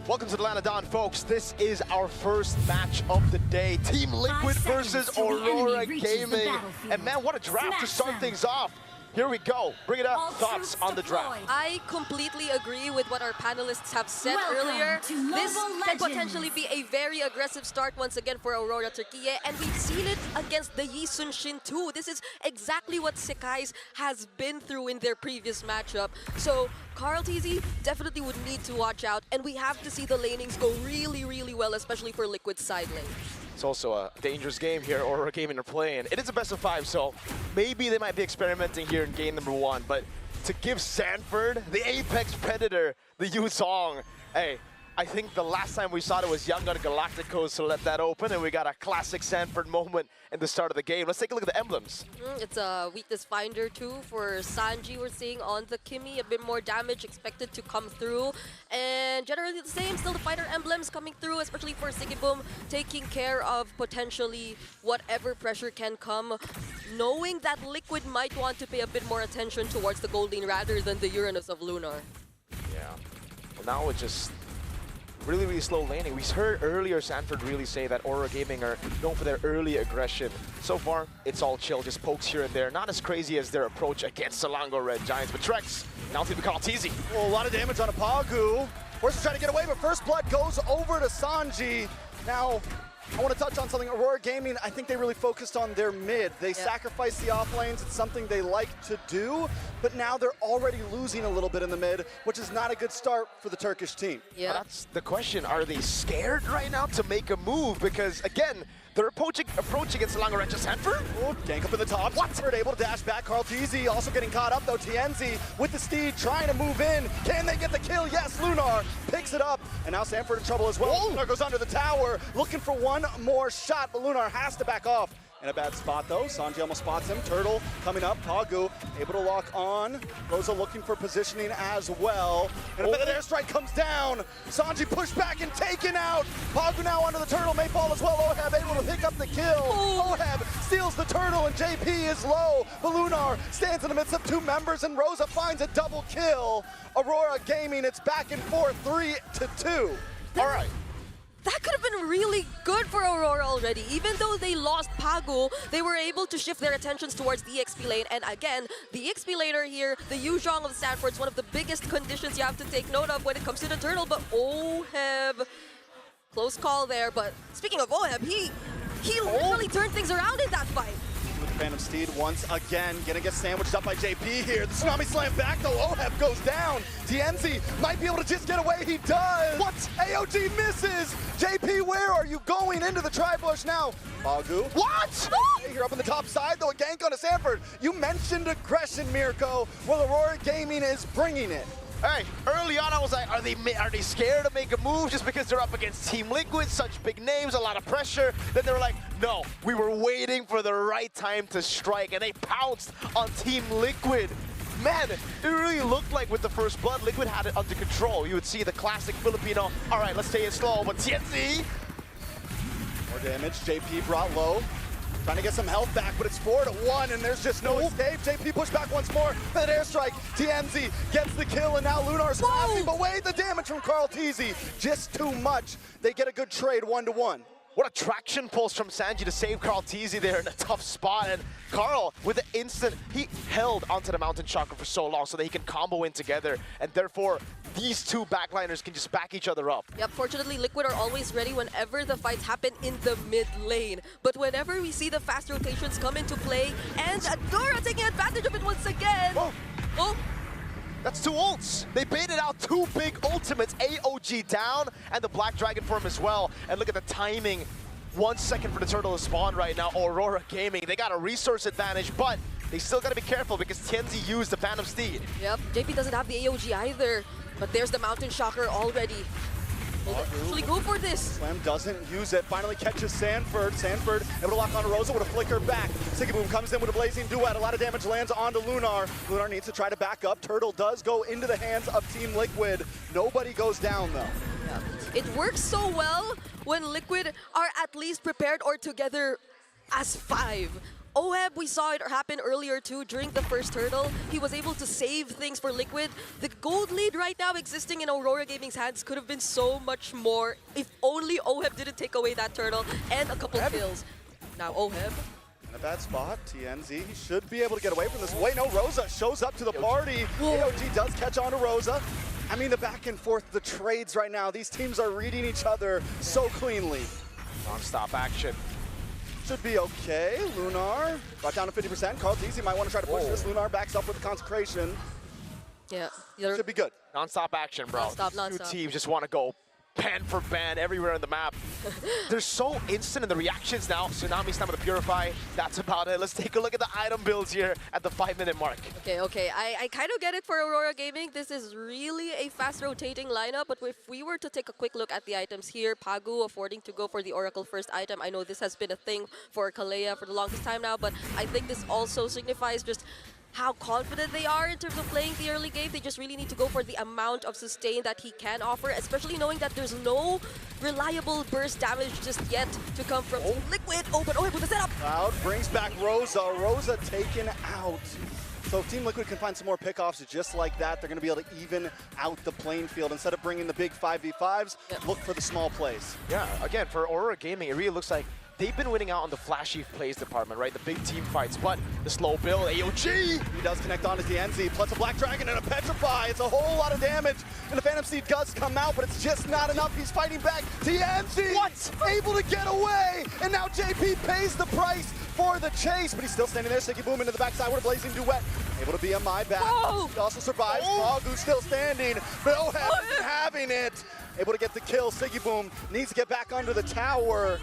Welcome to the Land of Dawn, folks. This is our first match of the day. Team Liquid versus Aurora Gaming. And man, what a draft to start things off. Here we go. Bring it up. Thoughts on the draft? I completely agree with what our panelists have said earlier. This can potentially be a very aggressive start once again for Aurora Turquie, and we've seen it against the Yi Sun Shin too. This is exactly what Sekai's has been through in their previous matchup. So Carl TZ definitely would need to watch out, and we have to see the lanings go really, really well, especially for Liquid's side lane. It's also a dangerous game here, Aurora Gaming are playing. It is a best of 5, so maybe they might be experimenting here in game number 1, but to give Sanford, the apex predator, the Yuzong, hey, I think the last time we saw it was Young Gun Galacticos to let that open, and we got a classic Sanford moment in the start of the game. Let's take a look at the emblems. It's a weakness finder too for Sanji. We're seeing on the Kimmy a bit more damage expected to come through, and generally the same, still the fighter emblems coming through, especially for Sigiboom, taking care of potentially whatever pressure can come, knowing that Liquid might want to pay a bit more attention towards the Goldeen rather than the Uranus of Lunar. Yeah, well now it's just really, really slow laning. We heard earlier Sanford really say that Aurora Gaming are known for their early aggression. So far, it's all chill, just pokes here and there. Not as crazy as their approach against Selangor Red Giants, but Trex, now to become TZ. Well, a lot of damage on a Pagu. Force trying to get away, but first blood goes over to Sanji. Now, I want to touch on something. Aurora Gaming, I think they really focused on their mid. They sacrificed the off lanes. It's something they like to do, but now they're already losing a little bit in the mid, which is not a good start for the Turkish team. Yeah. That's the question. Are they scared right now to make a move? Because, again, they're approaching against Selangor Red Giants. Sanford? Oh, gank up in the top. Sanford able to dash back. Carl TZ also getting caught up, though. Tienzi with the steed trying to move in. Can they get the kill? Yes, Lunar picks it up, and now Sanford in trouble as well. Lunar goes under the tower, looking for one more shot, but Lunar has to back off. In a bad spot though, Sanji almost spots him. Turtle coming up, Pagu able to lock on. Rosa looking for positioning as well. And a bit of airstrike comes down. Sanji pushed back and taken out. Pagu now under the Turtle, may fall as well. Oheb able to pick up the kill. Oheb steals the Turtle and JP is low. But Lunar stands in the midst of two members and Rosa finds a double kill. Aurora Gaming, it's back and forth, 3-2. All right. That could have been really good for Aurora already. Even though they lost Pagu, they were able to shift their attentions towards the EXP lane. And again, the EXP laner here, the Yuzhong of Sanford, is one of the biggest conditions you have to take note of when it comes to the Turtle. But Oheb, close call there. But speaking of Oheb, he literally turned things around in that fight. Phantom Steed once again. Gonna get sandwiched up by JP here. The Tsunami Slam back though. Oheb goes down. TNZ might be able to just get away. He does. What? AOG misses. JP, where are you going? Into the tri-bush now. Bagu. What? Here up on the top side though. A gank on a Sanford. You mentioned aggression, Mirko. Well, Aurora Gaming is bringing it. Hey, early on I was like, are they scared to make a move just because they're up against Team Liquid, such big names, a lot of pressure? Then they were like, no, we were waiting for the right time to strike, and they pounced on Team Liquid. Man, it really looked like with the first blood, Liquid had it under control. You would see the classic Filipino, all right, let's stay it slow, but TNZ. More damage, JP brought low. Trying to get some health back, but it's 4-1, and there's just no escape. JP pushed back once more with an airstrike. TNZ gets the kill, and now Lunar's passing, but wait, the damage from Carl Teasy. Just too much. They get a good trade 1-1. What a traction pulse from Sanji to save Carl Teasy there in a tough spot. And Carl, with the instant, he held onto the Mountain Chakra for so long so that he can combo in together. And therefore, these two backliners can just back each other up. Yep, fortunately, Liquid are always ready whenever the fights happen in the mid lane. But whenever we see the fast rotations come into play, and Adora taking advantage of it once again. Whoa. Oh. That's two ults. They baited out two big ultimates. AOG down and the Black Dragon form as well. And look at the timing. 1 second for the turtle to spawn right now. Aurora Gaming, they got a resource advantage, but they still gotta be careful because TNZ used the Phantom Steed. Yep, JP doesn't have the AOG either, but there's the Mountain Shocker already. Will they actually go for this? Slam doesn't use it. Finally catches Sanford. Sanford able to lock on Rosa with a flicker back. Siggyboom comes in with a blazing duet. A lot of damage lands onto Lunar. Lunar needs to try to back up. Turtle does go into the hands of Team Liquid. Nobody goes down though. Yeah. It works so well when Liquid are at least prepared or together as 5. Oheb, we saw it happen earlier too during the first turtle. He was able to save things for Liquid. The gold lead right now existing in Aurora Gaming's hands could have been so much more if only Oheb didn't take away that turtle and a couple kills. Now Oheb. In a bad spot, TNZ should be able to get away from this. Wait, no, Rosa shows up to the party. AOG does catch on to Rosa. I mean, the back and forth, the trades right now, these teams are reading each other so cleanly. Non-stop action. Should be okay. Lunar brought down to 50%. Carl Teasy might want to try to push this. Lunar backs up with the consecration. Yeah. Should be good. Non-stop action, bro. Non-stop. Two teams just want to go ban for ban everywhere on the map. They're so instant in the reactions now. Tsunami Slam with a Purify. That's about it. Let's take a look at the item builds here at the 5-minute mark. Okay. I kind of get it for Aurora Gaming. This is really a fast rotating lineup, but if we were to take a quick look at the items here, Pagu affording to go for the Oracle first item. I know this has been a thing for Kalea for the longest time now, but I think this also signifies just how confident they are in terms of playing the early game. They just really need to go for the amount of sustain that he can offer, especially knowing that there's no reliable burst damage just yet to come from Liquid. Oh, but with the setup. Cloud brings back Rosa. Rosa taken out. So if Team Liquid can find some more pickoffs just like that, they're going to be able to even out the playing field. Instead of bringing the big 5v5s, look for the small plays. Yeah, again, for Aurora Gaming, it really looks like they've been winning out on the flashy plays department, right? The big team fights, but the slow build, AOG! He does connect on to TNZ, plus a Black Dragon and a Petrify. It's a whole lot of damage, and the Phantom Steed does come out, but it's just not enough. He's fighting back. TNZ! What? Able to get away, and now JP pays the price for the chase, but he's still standing there. Siggyboom into the backside with a blazing duet. Able to be on my back. He also survives. Bagu's still standing, but Oheb isn't having it. Able to get the kill. Siggyboom needs to get back under the tower.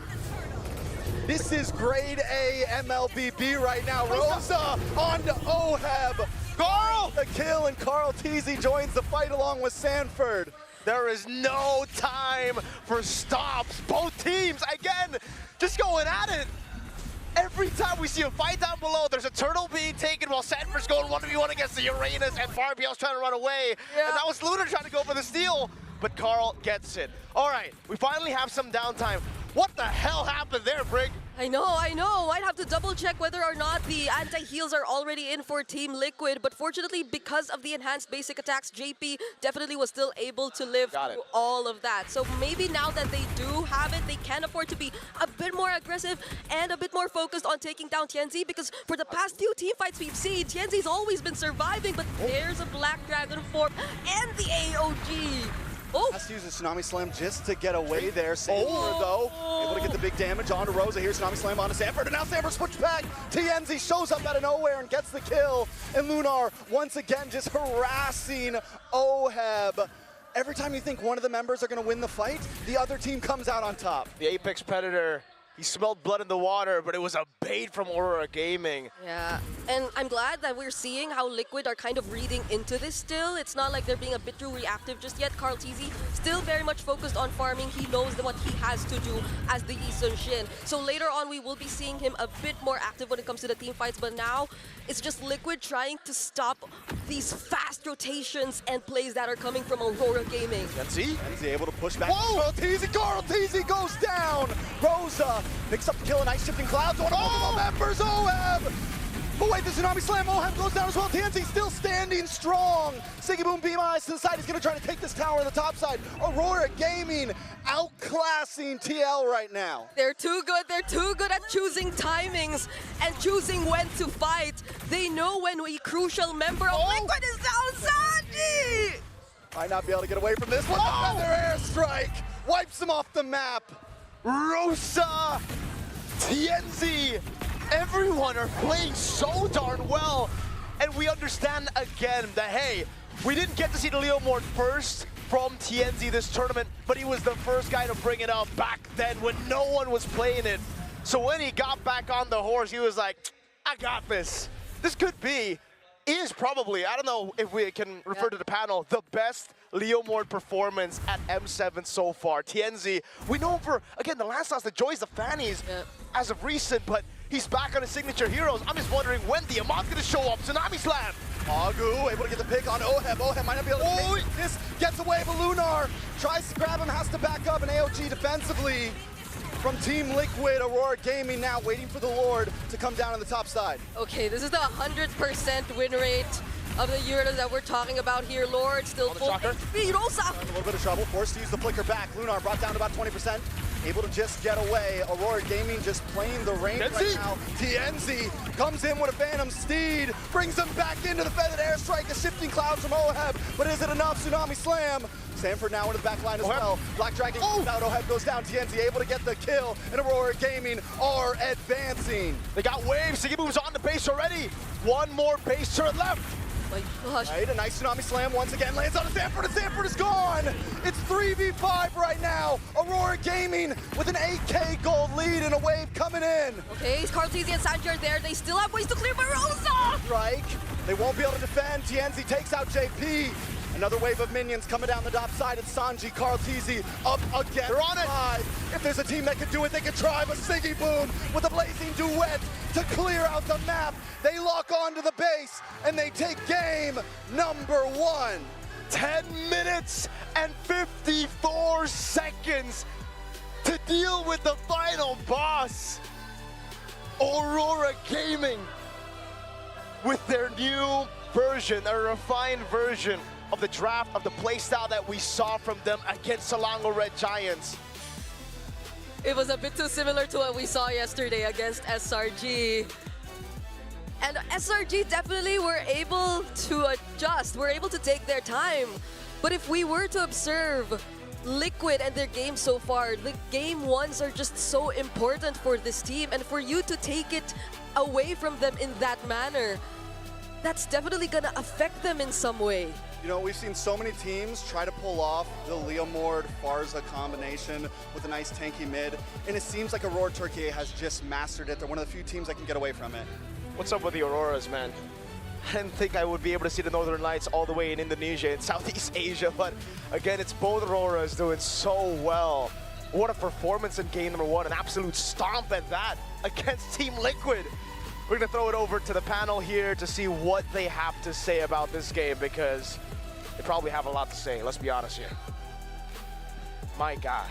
This is grade A MLBB right now. Rosa on to Oheb. Carl! The kill, and Carl Teasy joins the fight along with Sanford. There is no time for stops. Both teams, again, just going at it. Every time we see a fight down below, there's a turtle being taken while Sanford's going 1v1 against the Uranus, and Farbiel's trying to run away. And that was Lunar trying to go for the steal, but Carl gets it. All right, we finally have some downtime. What the hell happened there, Brig? I know. I'd have to double check whether or not the anti-heals are already in for Team Liquid, but fortunately, because of the enhanced basic attacks, JP definitely was still able to live through all of that. So maybe now that they do have it, they can afford to be a bit more aggressive and a bit more focused on taking down TNZ, because for the past few team fights we've seen, TNZ's always been surviving, but there's a Black Dragon form and the AOG. Has to use a Tsunami Slam just to get away there. Sanford, though, able to get the big damage onto Rosa. Here's Tsunami Slam onto Sanford, and now Sanford switch back. TNZ shows up out of nowhere and gets the kill. And Lunar, once again, just harassing Oheb. Every time you think one of the members are going to win the fight, the other team comes out on top. The Apex Predator, he smelled blood in the water, but it was a bait from Aurora Gaming. Yeah, and I'm glad that we're seeing how Liquid are kind of reading into this still. It's not like they're being a bit too reactive just yet. Karl'Teze still very much focused on farming. He knows what he has to do as the Yi Sun-shin. So later on, we will be seeing him a bit more active when it comes to the team fights, but now it's just Liquid trying to stop these fast rotations and plays that are coming from Aurora Gaming. TNZ able to push back. Whoa! Karl'Teze goes down! Rosa picks up the kill, and Ice Shifting Clouds on all the members. Oheb! But wait, the Tsunami Slam, Oheb goes down as well. TNZ still standing strong. Siggy Boom Beam Eyes to the side. He's going to try to take this tower on the top side. Aurora Gaming outclassing TL right now. They're too good. They're too good at choosing timings and choosing when to fight. They know when a crucial member of Liquid is down. Sanji! Might not be able to get away from this one. Another airstrike wipes him off the map. Rosa, TNZ, everyone are playing so darn well. And we understand again that, hey, we didn't get to see the Leomord first from TNZ this tournament, but he was the first guy to bring it up back then when no one was playing it. So when he got back on the horse, he was like, I got this. This could be, is probably, I don't know if we can refer to the panel, the best Leomord performance at M7 so far. TNZ, we know him for, again, the last loss, the Joys, the Fannies, as of recent, but he's back on his signature heroes. I'm just wondering when the Amon's gonna show up. Tsunami Slam. Agu able to get the pick on Oheb. Oheb might not be able to take this. Gets away, but Lunar tries to grab him, has to back up, and AOG defensively from Team Liquid. Aurora Gaming now waiting for the Lord to come down on the top side. Okay, this is the 100% win rate of the Euros that we're talking about here. Lord still full HP. Rosa! In a little bit of trouble, forced to use the flicker back. Lunar brought down to about 20%. Able to just get away. Aurora Gaming just playing the range right now. TNZ comes in with a Phantom Steed, brings him back into the feathered airstrike, a shifting clouds from Oheb, but is it enough? Tsunami Slam. Sanford now into the back line as well. Black Dragon goes out, Oheb goes down. TNZ able to get the kill, and Aurora Gaming are advancing. They got waves. Siggy Boom's on the base already. One more base turret left. My gosh. Right, a nice Tsunami Slam once again lands on Sanford, and Sanford is gone. It's 3v5 right now. Aurora Gaming with an 8K gold lead and a wave coming in. Okay, Karl'Teze and Sanji are there. They still have ways to clear, but Rosa! Strike. They won't be able to defend. TNZ takes out JP. Another wave of minions coming down the top side. It's Sanji, Karl'Teze up against They're on it. five. If there's a team that could do it, they could try. But Siggy Boom with a blazing duet to clear out the map. They lock onto the base and they take game number 1. 10 minutes and 54 seconds to deal with the final boss. Aurora Gaming with their new version, a refined version of the draft, of the playstyle that we saw from them against Selangor Red Giants. It was a bit too similar to what we saw yesterday against SRG. And SRG definitely were able to adjust, were able to take their time. But if we were to observe Liquid and their game so far, the game ones are just so important for this team. And for you to take it away from them in that manner, that's definitely gonna affect them in some way. You know, we've seen so many teams try to pull off the Leomord Pharsa combination with a nice tanky mid, and it seems like Aurora Turkey has just mastered it. They're one of the few teams that can get away from it. What's up with the Auroras, man? I didn't think I would be able to see the Northern Lights all the way in Indonesia and Southeast Asia, but again, it's both Auroras doing so well. What a performance in game number 1, an absolute stomp at that against Team Liquid. We're gonna throw it over to the panel here to see what they have to say about this game, because they probably have a lot to say, let's be honest here. My God.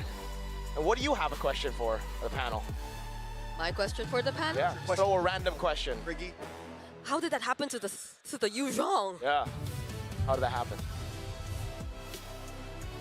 And what do you have a question for the panel? My question for the panel? Yeah, throw a random question. Riggy. How did that happen to the Yu Zhong? Yeah, how did that happen?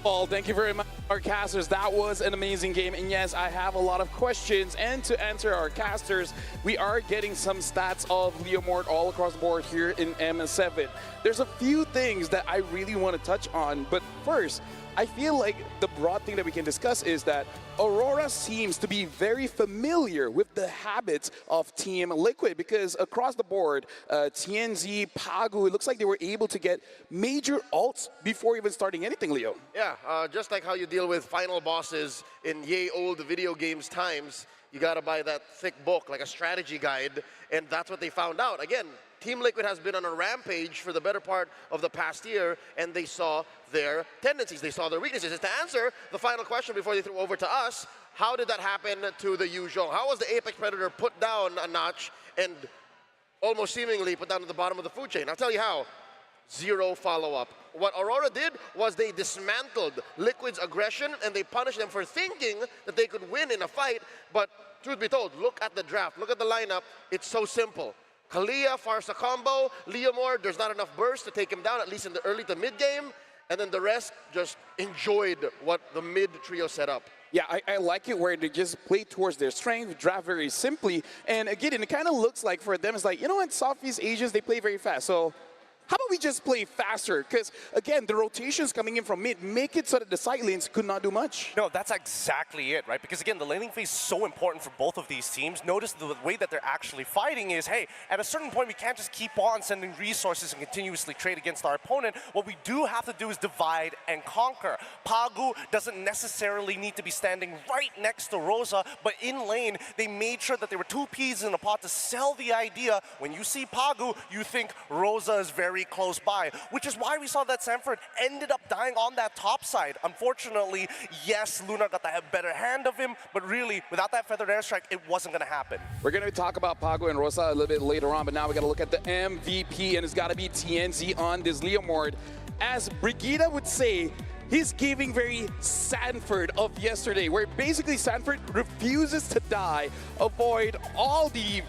Well, thank you very much, our casters. That was an amazing game. And yes, I have a lot of questions. And to answer our casters, we are getting some stats of Leomord all across the board here in MS7. There's a few things that I really want to touch on. But first, I feel like the broad thing that we can discuss is that Aurora seems to be very familiar with the habits of Team Liquid, because across the board, TNZ, Pagu, it looks like they were able to get major ults before even starting anything, Leo. Yeah, just like how you deal with final bosses in yay old video games times, you gotta buy that thick book, like a strategy guide, and that's what they found out. Again, Team Liquid has been on a rampage for the better part of the past year, and they saw their tendencies, they saw their weaknesses. And to answer the final question before they threw over to us, how did that happen to the Yu Zhong? How was the Apex Predator put down a notch and almost seemingly put down to the bottom of the food chain? I'll tell you how. Zero follow-up. What Aurora did was they dismantled Liquid's aggression and they punished them for thinking that they could win in a fight. But truth be told, look at the draft, look at the lineup. It's so simple. Kalia, Pharsa combo, Leomord, there's not enough burst to take him down, at least in the early to mid game. And then the rest just enjoyed what the mid trio set up. Yeah, I like it where they just play towards their strength, draft very simply. And again, it kind of looks like for them, it's like, you know what, Southeast Asians, they play very fast. So how about we just play faster? Because, again, the rotations coming in from mid make it so that the side lanes could not do much. No, that's exactly it, right? Because, again, the laning phase is so important for both of these teams. Notice the way that they're actually fighting is, hey, at a certain point, we can't just keep on sending resources and continuously trade against our opponent. What we do have to do is divide and conquer. Pagu doesn't necessarily need to be standing right next to Rosa, but in lane, they made sure that there were two peas in a pot to sell the idea. When you see Pagu, you think Rosa is very close by, which is why we saw that Sanford ended up dying on that top side. Unfortunately, yes, Luna got the better hand of him, but really, without that feathered airstrike, it wasn't going to happen. We're going to talk about Pagu and Rosa a little bit later on, but now we got to look at the MVP, and it's got to be TNZ on this Leomord. As Brigida would say, he's giving very Sanford of yesterday, where basically Sanford refuses to die, avoid all the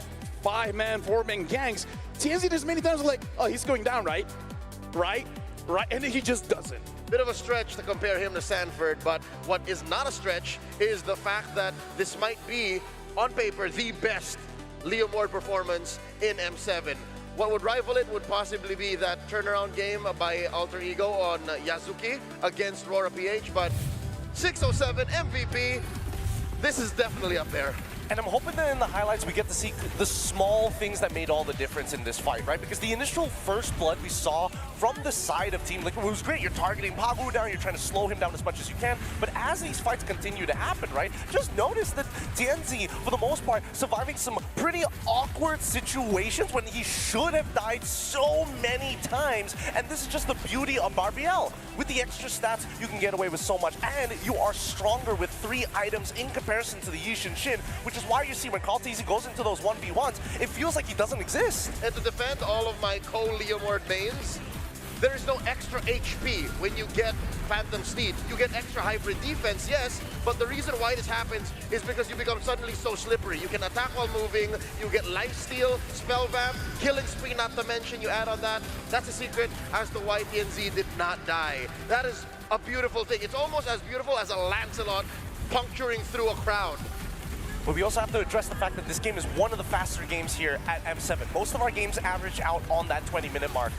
5-man, 4-man gangs. TNZ there's many times like, oh, he's going down, right? Right? And then he just doesn't. Bit of a stretch to compare him to Sanford, but what is not a stretch is the fact that this might be, on paper, the best Leomord performance in M7. What would rival it would possibly be that turnaround game by Alter Ego on Yazuki against Rora PH, but 607 MVP, this is definitely up there. And I'm hoping that in the highlights we get to see the small things that made all the difference in this fight, right? Because the initial first blood we saw from the side of Team Liquid was great. You're targeting Pagu down, you're trying to slow him down as much as you can. But as these fights continue to happen, right, just notice that TNZ, for the most part, surviving some pretty awkward situations when he should have died so many times. And this is just the beauty of Barbiel. With the extra stats, you can get away with so much. And you are stronger with 3 items in comparison to the Yishin Shin, which is why you see when Kalteezy goes into those 1v1s, it feels like he doesn't exist. And to defend all of my co-Leomord mains, there is no extra HP when you get Phantom Steed. You get extra hybrid defense, yes, but the reason why this happens is because you become suddenly so slippery. You can attack while moving, you get lifesteal, spell vamp, killing spree not to mention, you add on that. That's a secret as to why TNZ did not die. That is a beautiful thing. It's almost as beautiful as a Lancelot puncturing through a crowd. But we also have to address the fact that this game is one of the faster games here at M7. Most of our games average out on that 20-minute mark.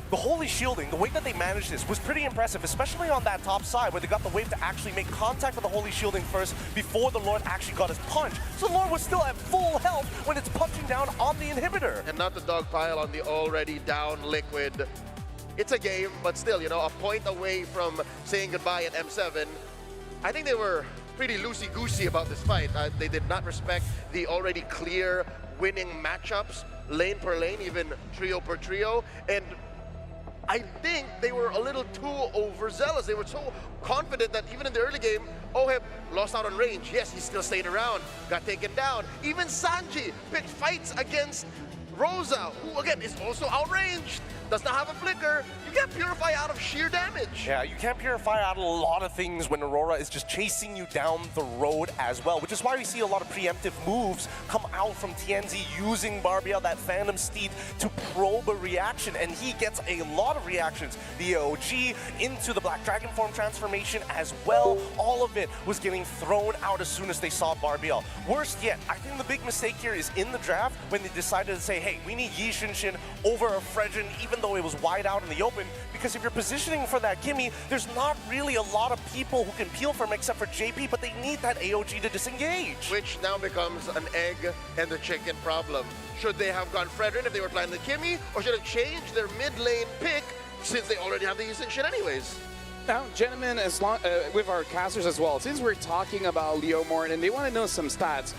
The Holy Shielding, the way that they managed this was pretty impressive, especially on that top side where they got the wave to actually make contact with the Holy Shielding first before the Lord actually got his punch. So the Lord was still at full health when it's punching down on the inhibitor. And not the dogpile on the already down Liquid. It's a game, but still, you know, a point away from saying goodbye at M7. I think they were pretty loosey-goosey about this fight. They did not respect the already clear winning matchups, lane per lane, even trio per trio, and I think they were a little too overzealous. They were so confident that even in the early game, Oheb lost out on range. Yes, he still stayed around, got taken down. Even Sanji picked fights against Rosa, who again is also outranged, does not have a flicker. You can't purify out of sheer damage. Yeah, you can't purify out a lot of things when Aurora is just chasing you down the road as well, which is why we see a lot of preemptive moves come out from TNZ using Barbiel, that Phantom Steed, to probe a reaction, and he gets a lot of reactions. The AOG into the Black Dragon form transformation as well. All of it was getting thrown out as soon as they saw Barbiel. Worst yet, I think the big mistake here is in the draft when they decided to say, hey, we need Yishin Shin over a Fredrin, even though it was wide out in the open, because if you're positioning for that Kimmy, there's not really a lot of people who can peel from except for JP, but they need that AOG to disengage. Which now becomes an egg and the chicken problem. Should they have gone Fredrin if they were playing the Kimmy, or should they change their mid lane pick since they already have the Lee Sin-shin anyways? Now, gentlemen, with our casters as well, since we're talking about Leomord and they want to know some stats,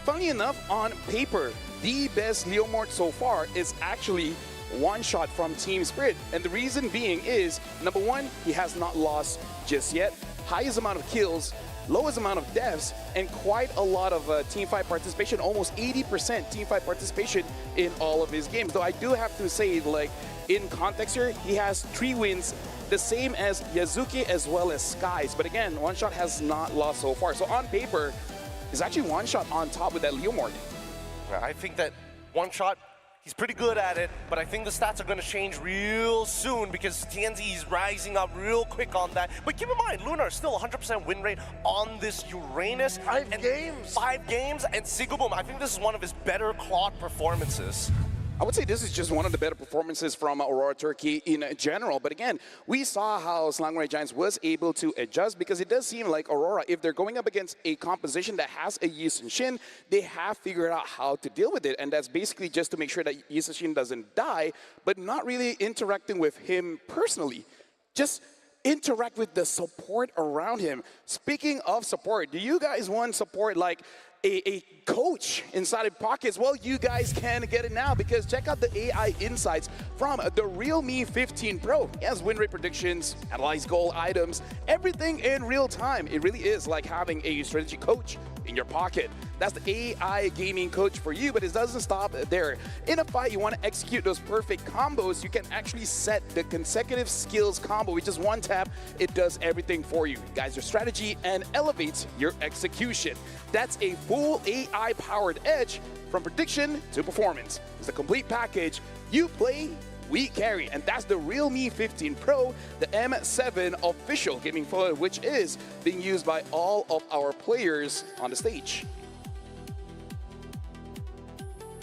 funny enough, on paper, the best Leomord so far is actually One Shot from Team Spirit. And the reason being is, number one, he has not lost just yet, highest amount of kills, lowest amount of deaths, and quite a lot of teamfight participation, almost 80% teamfight participation in all of his games. Though I do have to say, like, in context here, he has 3 wins, the same as Yazuki as well as Skies. But again, One Shot has not lost so far. So on paper, it's actually One Shot on top with that Leomord. I think that One Shot, he's pretty good at it, but I think the stats are going to change real soon because TNZ is rising up real quick on that. But keep in mind, Lunar is still 100% win rate on this Uranus. 5 games. 5 games, and Sigoboom, I think this is one of his better Claude performances. I would say this is just one of the better performances from Aurora Turkey in general. But again, we saw how Selangor Red Giants was able to adjust because it does seem like Aurora, if they're going up against a composition that has a Yi Sun-shin, they have figured out how to deal with it. And that's basically just to make sure that Yi Sun-shin doesn't die, but not really interacting with him personally. Just interact with the support around him. Speaking of support, do you guys want support like a coach inside of Pockets? Well, you guys can get it now because check out the AI insights from the Realme 15 Pro. It has win rate predictions, analyze goal items, everything in real time. It really is like having a strategy coach in your pocket. That's the AI gaming coach for you, but it doesn't stop there. In a fight, you want to execute those perfect combos, you can actually set the consecutive skills combo with just one tap. It does everything for you. It guides your strategy and elevates your execution. That's a full AI-powered edge from prediction to performance. It's a complete package. You play, we carry. And that's the Realme 15 Pro, the M7 official gaming phone, which is being used by all of our players on the stage.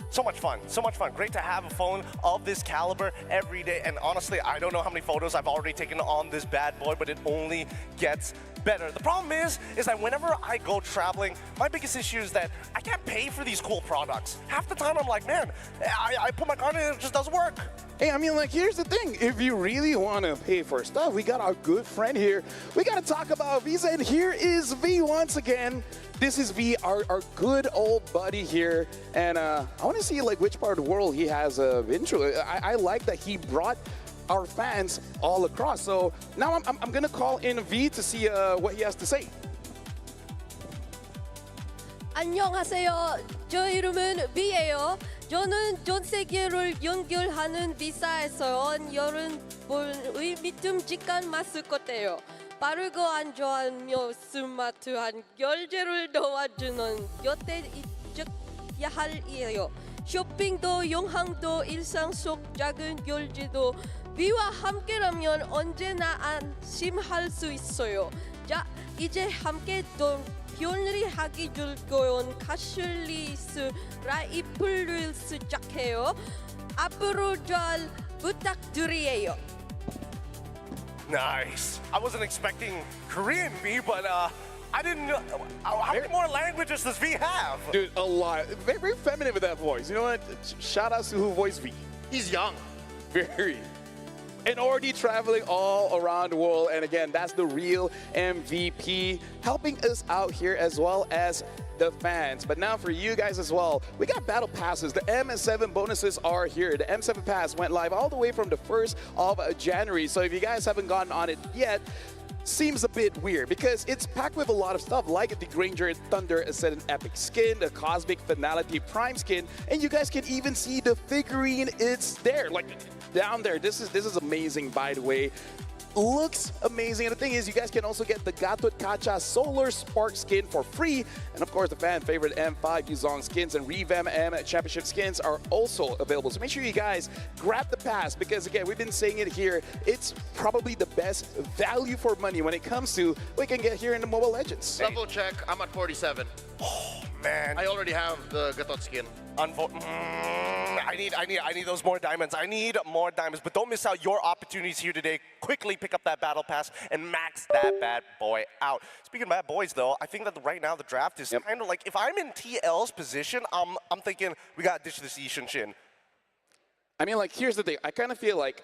So much fun, so much fun. Great to have a phone of this caliber every day. And honestly, I don't know how many photos I've already taken on this bad boy, but it only gets better. The problem is that whenever I go traveling, my biggest issue is that I can't pay for these cool products. Half the time I'm like, man, I put my card in and it just doesn't work. Hey, I mean, like, here's the thing. If you really want to pay for stuff, we got our good friend here. We got to talk about Visa, and here is V once again. This is V, our good old buddy here. And I want to see, like, which part of the world he has been to. I like that he brought our fans all across. So now I'm going to call in V to see what he has to say. 안녕하세요. 저 이름은 V예요. 저는 전 세계를 연결하는 비사에서 여러분의 믿음직한 마스코트예요. 빠르고 안전하며 스마트한 결제를 도와주는 곁에 있어야 할이에요. 쇼핑도 영상도 일상 속 작은 결제도 V와 함께라면 언제나 안심할 수 있어요. 자, 이제 함께 또 편리하게 즐거운 캐시리스 라이프를 시작해요. 앞으로 잘 부탁드려요. Nice. I wasn't expecting Korean V, but I didn't know. How many more languages does V have? Dude, a lot. Very, very feminine with that voice. You know what? Shout out to who voiced V. He's young. Very. And already traveling all around the world. And again, that's the real MVP helping us out here as well as the fans. But now for you guys as well, we got battle passes. The M7 bonuses are here. The M7 pass went live all the way from the 1st of January. So if you guys haven't gotten on it yet, seems a bit weird because it's packed with a lot of stuff like the Granger Thunder Ascendant Epic skin, the Cosmic Finality Prime skin, and you guys can even see the figurine. It's there, like down there. This is amazing, by the way. Looks amazing. And the thing is, you guys can also get the Gatot Kacha Solar Spark skin for free. And of course, the fan favorite M5 Yuzong skins and Revamp M Championship skins are also available. So make sure you guys grab the pass because, again, we've been saying it here. It's probably the best value for money when it comes to what you can get here in the Mobile Legends. Level check, I'm at 47. Oh, man. I already have the Gatot skin. I need those more diamonds. I need more diamonds. But don't miss out your opportunities here today. Quickly pick up that battle pass and max that bad boy out. Speaking of bad boys, though, I think that right now the draft is kind of like, if I'm in TL's position, I'm thinking we gotta ditch this Yixin Shin. I mean, like, here's the thing. I kind of feel like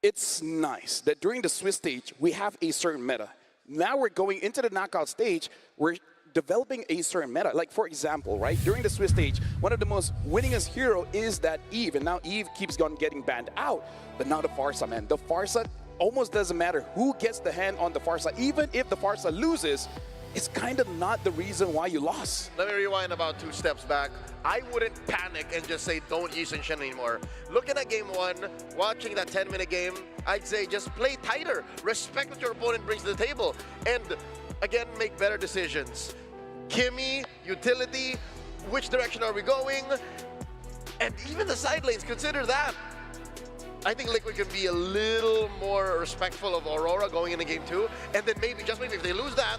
it's nice that during the Swiss stage, we have a certain meta. Now we're going into the knockout stage, we're developing a certain meta. Like, for example, right, during the Swiss stage, one of the most winningest hero is that Eve, and now Eve keeps on getting banned out. But now the Pharsa, man, the Pharsa almost doesn't matter who gets the hand on the Pharsa. Even if the Pharsa loses, it's kind of not the reason why you lost. Let me rewind about 2 steps back. I wouldn't panic and just say don't Yixin Shin anymore. Looking at game 1, watching that 10-minute game, I'd say just play tighter. Respect what your opponent brings to the table. And again, make better decisions. Kimmy, utility, which direction are we going? And even the side lanes, consider that. I think Liquid can be a little more respectful of Aurora going into game 2. And then maybe, just maybe, if they lose that,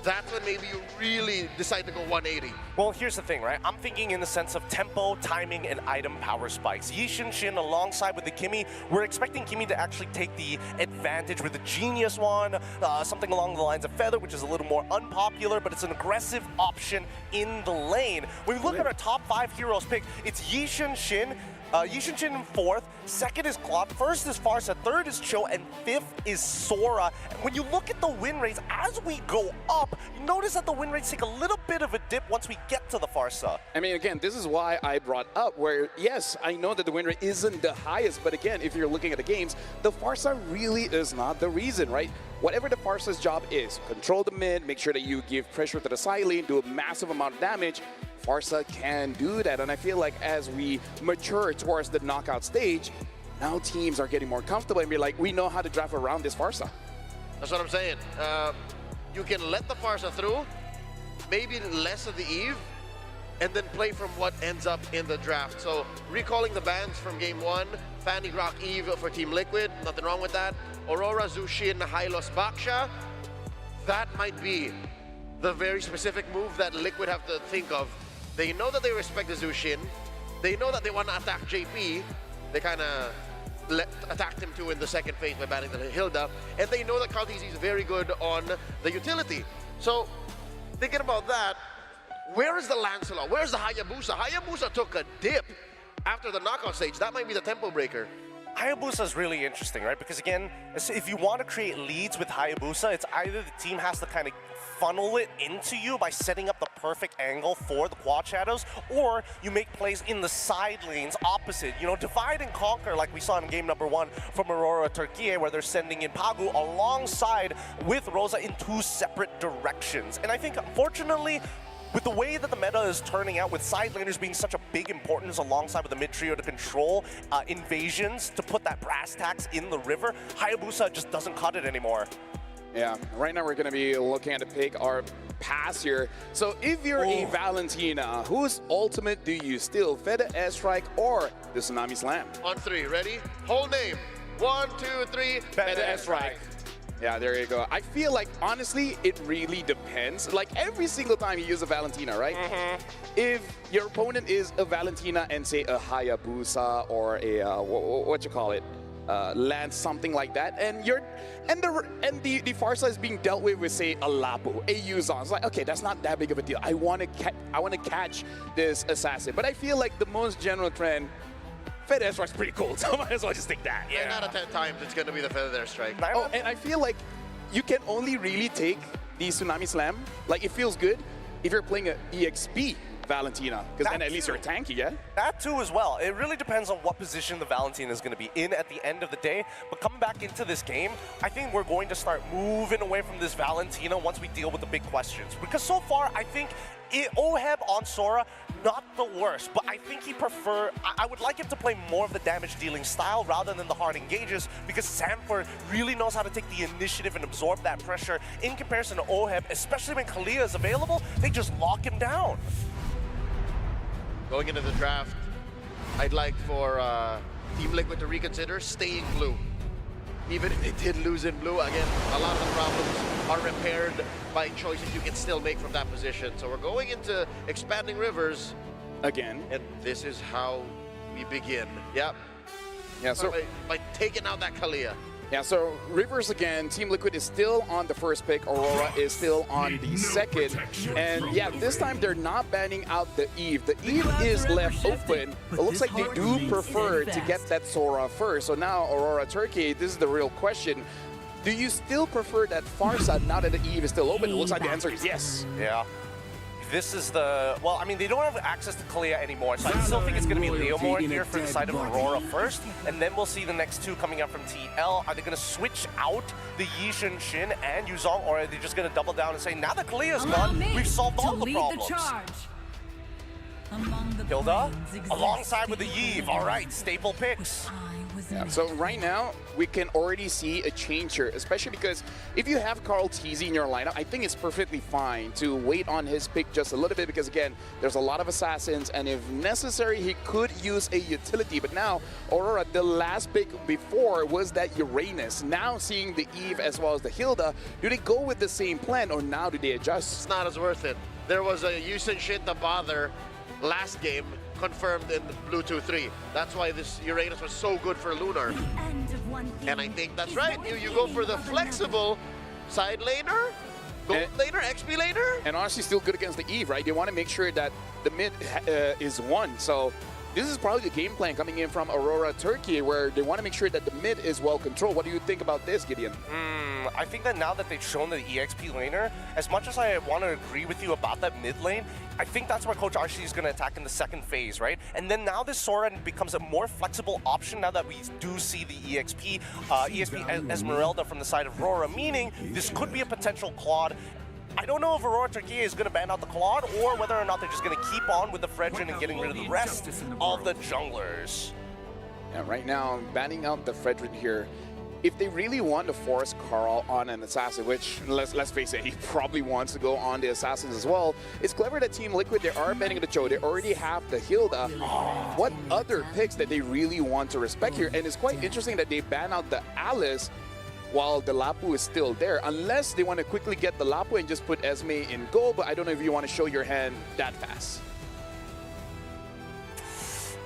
that's when maybe you really decide to go 180. Well, here's the thing, right? I'm thinking in the sense of tempo, timing, and item power spikes. Yixin Shin alongside with the Kimmy, we're expecting Kimmy to actually take the advantage with the Genius one, something along the lines of Feather, which is a little more unpopular, but it's an aggressive option in the lane. When we look at our top 5 heroes picked, it's Yixin Shin, Yixin Shin in 4th, 2nd is Claude, 1st is Pharsa, 3rd is Cho, and 5th is Sora. And when you look at the win rates, as we go up, you notice that the win rates take a little bit of a dip once we get to the Pharsa. I mean, again, this is why I brought up where, yes, I know that the win rate isn't the highest, but again, if you're looking at the games, the Pharsa really is not the reason, right? Whatever the Pharsa's job is, control the mid, make sure that you give pressure to the side lane, do a massive amount of damage, Pharsa can do that. And I feel like as we mature towards the knockout stage, now teams are getting more comfortable and be like, we know how to draft around this Pharsa. That's what I'm saying. You can let the Pharsa through, maybe less of the Eve, and then play from what ends up in the draft. So recalling the bans from game 1, Fanny, Grok, Eve for Team Liquid, nothing wrong with that. Aurora, Zushin, Hylos, Baksha, that might be the very specific move that Liquid have to think of. They know that they respect the Zushin. They know that they want to attack JP. They kind of attacked him too in the second phase by banning the Hilda. And they know that Kaltizi is very good on the utility. So, thinking about that, where is the Lancelot? Where's the Hayabusa? Hayabusa took a dip after the knockout stage. That might be the tempo breaker. Hayabusa is really interesting, right? Because again, if you want to create leads with Hayabusa, it's either the team has to kind of funnel it into you by setting up the perfect angle for the quad shadows, or you make plays in the side lanes opposite. You know, divide and conquer like we saw in game number 1 from Aurora Turkey, where they're sending in Pagu alongside with Rosa in 2 separate directions. And I think, unfortunately, with the way that the meta is turning out, with side laners being such a big importance alongside with the mid trio to control invasions, to put that brass tacks in the river, Hayabusa just doesn't cut it anymore. Yeah, right now we're going to be looking at the pick our pass here. So if you're a Valentina, whose ultimate do you steal? Feather S-Strike or the Tsunami Slam? On 3, ready? Whole name. 1, 2, 3. Feather S-Strike. Yeah, there you go. I feel like, honestly, it really depends. Like, every single time you use a Valentina, right? If your opponent is a Valentina and, say, a Hayabusa or a, what you call it? Lance, something like that, and the Pharsa is being dealt with say a Lapu, a Yuzon. It's like, okay, that's not that big of a deal. I want to catch this assassin, but I feel like the most general trend, Feather Air Strike's pretty cool, so might as well just take that. Yeah. 9 out of 10 times it's going to be the Feather Air Strike. Oh, and I feel like you can only really take the Tsunami Slam, like it feels good if you're playing an EXP Valentina, because then at least you're tanky, yeah? That too as well. It really depends on what position the Valentina is going to be in at the end of the day. But coming back into this game, I think we're going to start moving away from this Valentina once we deal with the big questions. Because so far, I think Oheb on Sora, not the worst, but I think I would like him to play more of the damage dealing style rather than the hard engages, because Sanford really knows how to take the initiative and absorb that pressure in comparison to Oheb, especially when Kalia is available, they just lock him down. Going into the draft, I'd like for Team Liquid to reconsider staying blue. Even if they did lose in blue, again, a lot of the problems are repaired by choices you can still make from that position. So we're going into expanding rivers. again. And this is how we begin. Yep. Yeah, so by taking out that Kalia. Yeah, so Rivers again, Team Liquid is still on the first pick, Aurora is still on the second. And yeah, this time they're not banning out the Eve. The Eve is left open, but looks like they do prefer to get that Sora first. So now Aurora Turkey, this is the real question. Do you still prefer that Pharsa now that the Eve is still open? It looks like the answer is yes. Yeah. This is the, well, I mean, they don't have access to Kalia anymore, so I still think it's going to be Leomord here for the side of Aurora first, and then we'll see the next two coming up from TL. Are they going to switch out the Yi Shin and Yuzong, or are they just going to double down and say, now that Kalia's gone, we've solved all the problems? Hilda, alongside with the Yve. All right, staple picks. Yeah, so right now, we can already see a change here, especially because if you have Carl TZ in your lineup, I think it's perfectly fine to wait on his pick just a little bit because, again, there's a lot of assassins, and if necessary, he could use a utility. But now, Aurora, the last pick before was that Uranus. Now seeing the Eve as well as the Hilda, do they go with the same plan, or now do they adjust? It's not as worth it. There was a Yusin shit to bother last game, confirmed in the Bluetooth 3. That's why this Uranus was so good for Lunar. And I think that's right. You go for the flexible side laner, gold laner, XP laner. And honestly, still good against the Eve, right? They want to make sure that the mid is won. So this is probably the game plan coming in from Aurora Turkey, where they want to make sure that the mid is well controlled. What do you think about this, Gideon? I think that now that they've shown the EXP laner, as much as I want to agree with you about that mid lane, I think that's where Coach Archie is going to attack in the second phase, right? And then now this Sora becomes a more flexible option now that we do see the EXP Esmeralda from the side of Aurora, meaning this could be a potential Claude. I don't know if Aurora Turkey is going to ban out the Claude or whether or not they're just going to keep on with the Fredrin and getting rid of the rest of the junglers. Yeah, right now, banning out the Fredrin here. If they really want to force Carl on an assassin, which, let's face it, he probably wants to go on the assassins as well, it's clever that Team Liquid, they are banning the Cho, they already have the Hilda. What other picks that they really want to respect here? And it's quite interesting that they ban out the Alice while the Lapu is still there, unless they want to quickly get the Lapu and just put Esme in goal, but I don't know if you want to show your hand that fast.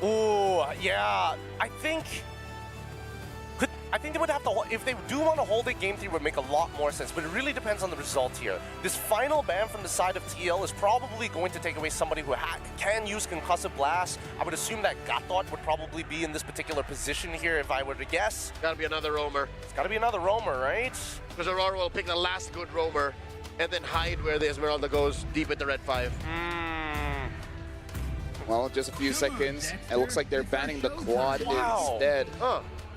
Ooh, yeah, I think they would have to, if they do want to hold it, Game 3 would make a lot more sense, but it really depends on the result here. This final ban from the side of TL is probably going to take away somebody who can use Concussive Blast. I would assume that Gatot would probably be in this particular position here if I were to guess. Gotta be another roamer. It's gotta be another roamer, right? Because Aurora will pick the last good roamer and then hide where the Esmeralda goes deep into red 5. Well, just a few seconds. It looks like they're banning the Claude instead.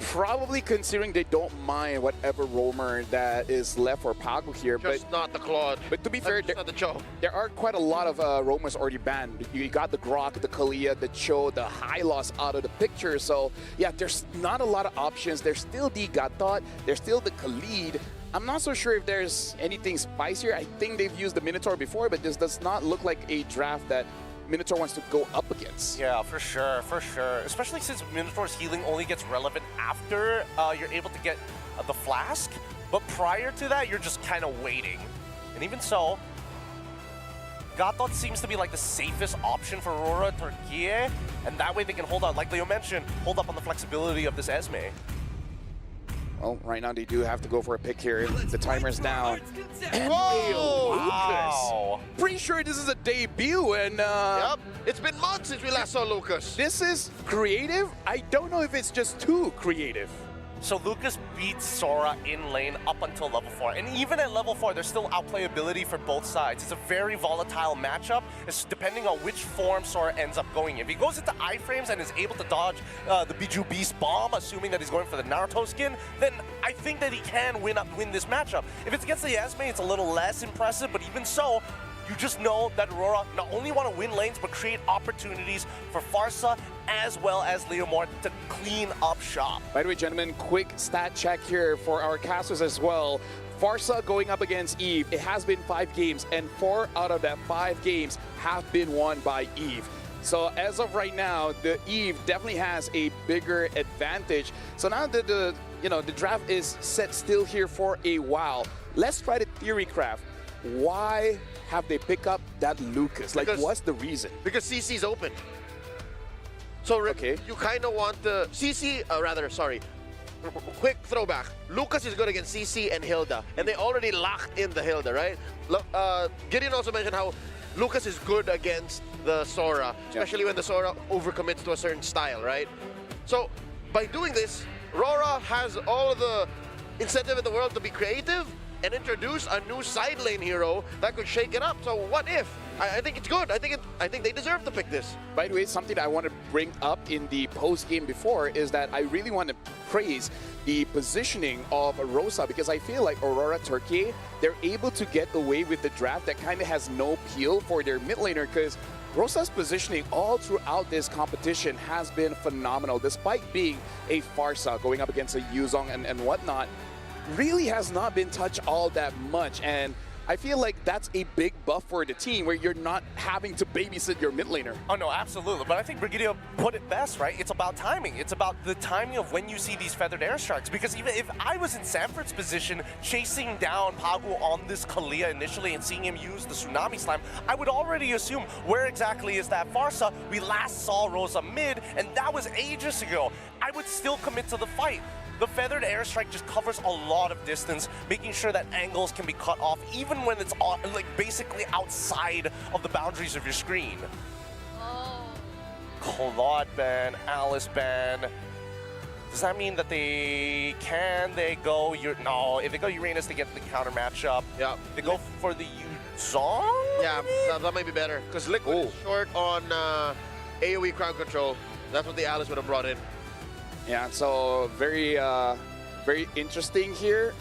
Probably considering they don't mind whatever roamer that is left for Pago here. Just not the Claude. But to be fair, there are quite a lot of roamers already banned. You got the Grok, the Kalia, the Cho, the Hylos out of the picture. So yeah, there's not a lot of options. There's still the Gatot, there's still the Khalid. I'm not so sure if there's anything spicier. I think they've used the Minotaur before, but this does not look like a draft that Minotaur wants to go up against. Yeah, for sure, for sure. Especially since Minotaur's healing only gets relevant after you're able to get the flask. But prior to that, you're just kind of waiting. And even so, Gatot seems to be like the safest option for Aurora Turkey. And that way they can hold on, like Leo mentioned, hold up on the flexibility of this Esme. Well, right now they do have to go for a pick here. The timer's down. And Wow. Lucas. Pretty sure this is a debut, and yep, it's been months since we last saw Lucas. This is creative. I don't know if it's just too creative. So Lucas beats Sora in lane up until level 4. And even at level 4, there's still outplayability for both sides. It's a very volatile matchup. It's depending on which form Sora ends up going in. If he goes into iframes and is able to dodge the Biju Beast bomb, assuming that he's going for the Naruto skin, then I think that he can win this matchup. If it's against the Esme, it's a little less impressive, but even so, you just know that Aurora not only want to win lanes, but create opportunities for Pharsa as well as Leomord to clean up shop. By the way, gentlemen, quick stat check here for our casters as well. Pharsa going up against Eve, it has been 5 games, and 4 out of that 5 games have been won by Eve. So as of right now, the Eve definitely has a bigger advantage. So now that the draft is set still here for a while, let's try the theory craft. why have they picked up that Lucas? Like, what's the reason? Because CC's open. So you kind of want the CC, quick throwback. Lucas is good against CC and Hilda, and they already locked in the Hilda, right? Gideon also mentioned how Lucas is good against the Sora, especially when the Sora overcommits to a certain style, right? So by doing this, Rora has all of the incentive in the world to be creative and introduce a new side lane hero that could shake it up. So what if? I think it's good. I think they deserve to pick this. By the way, something that I want to bring up in the post game before is that I really want to praise the positioning of Rosa, because I feel like Aurora Turkey, they're able to get away with the draft that kind of has no appeal for their mid laner, because Rosa's positioning all throughout this competition has been phenomenal. Despite being a Pharsa going up against a Yuzong and whatnot, really has not been touched all that much. And I feel like that's a big buff for the team where you're not having to babysit your mid laner. Oh no, absolutely. But I think Brigidio put it best, right? It's about timing. It's about the timing of when you see these feathered airstrikes. Because even if I was in Sanford's position, chasing down Pagu on this Kalia initially and seeing him use the Tsunami Slam, I would already assume where exactly is that Pharsa? We last saw Rosa mid, and that was ages ago. I would still commit to the fight. The feathered airstrike just covers a lot of distance, making sure that angles can be cut off, even when it's like basically outside of the boundaries of your screen. Oh. Claude ban, Alice ban. Does that mean that they go? No, if they go Uranus, they get the counter matchup. Yeah. They go for the Yuzong? Yeah, that might be better, because Liquid is short on AoE crowd control. That's what the Alice would have brought in. Yeah, so very interesting here.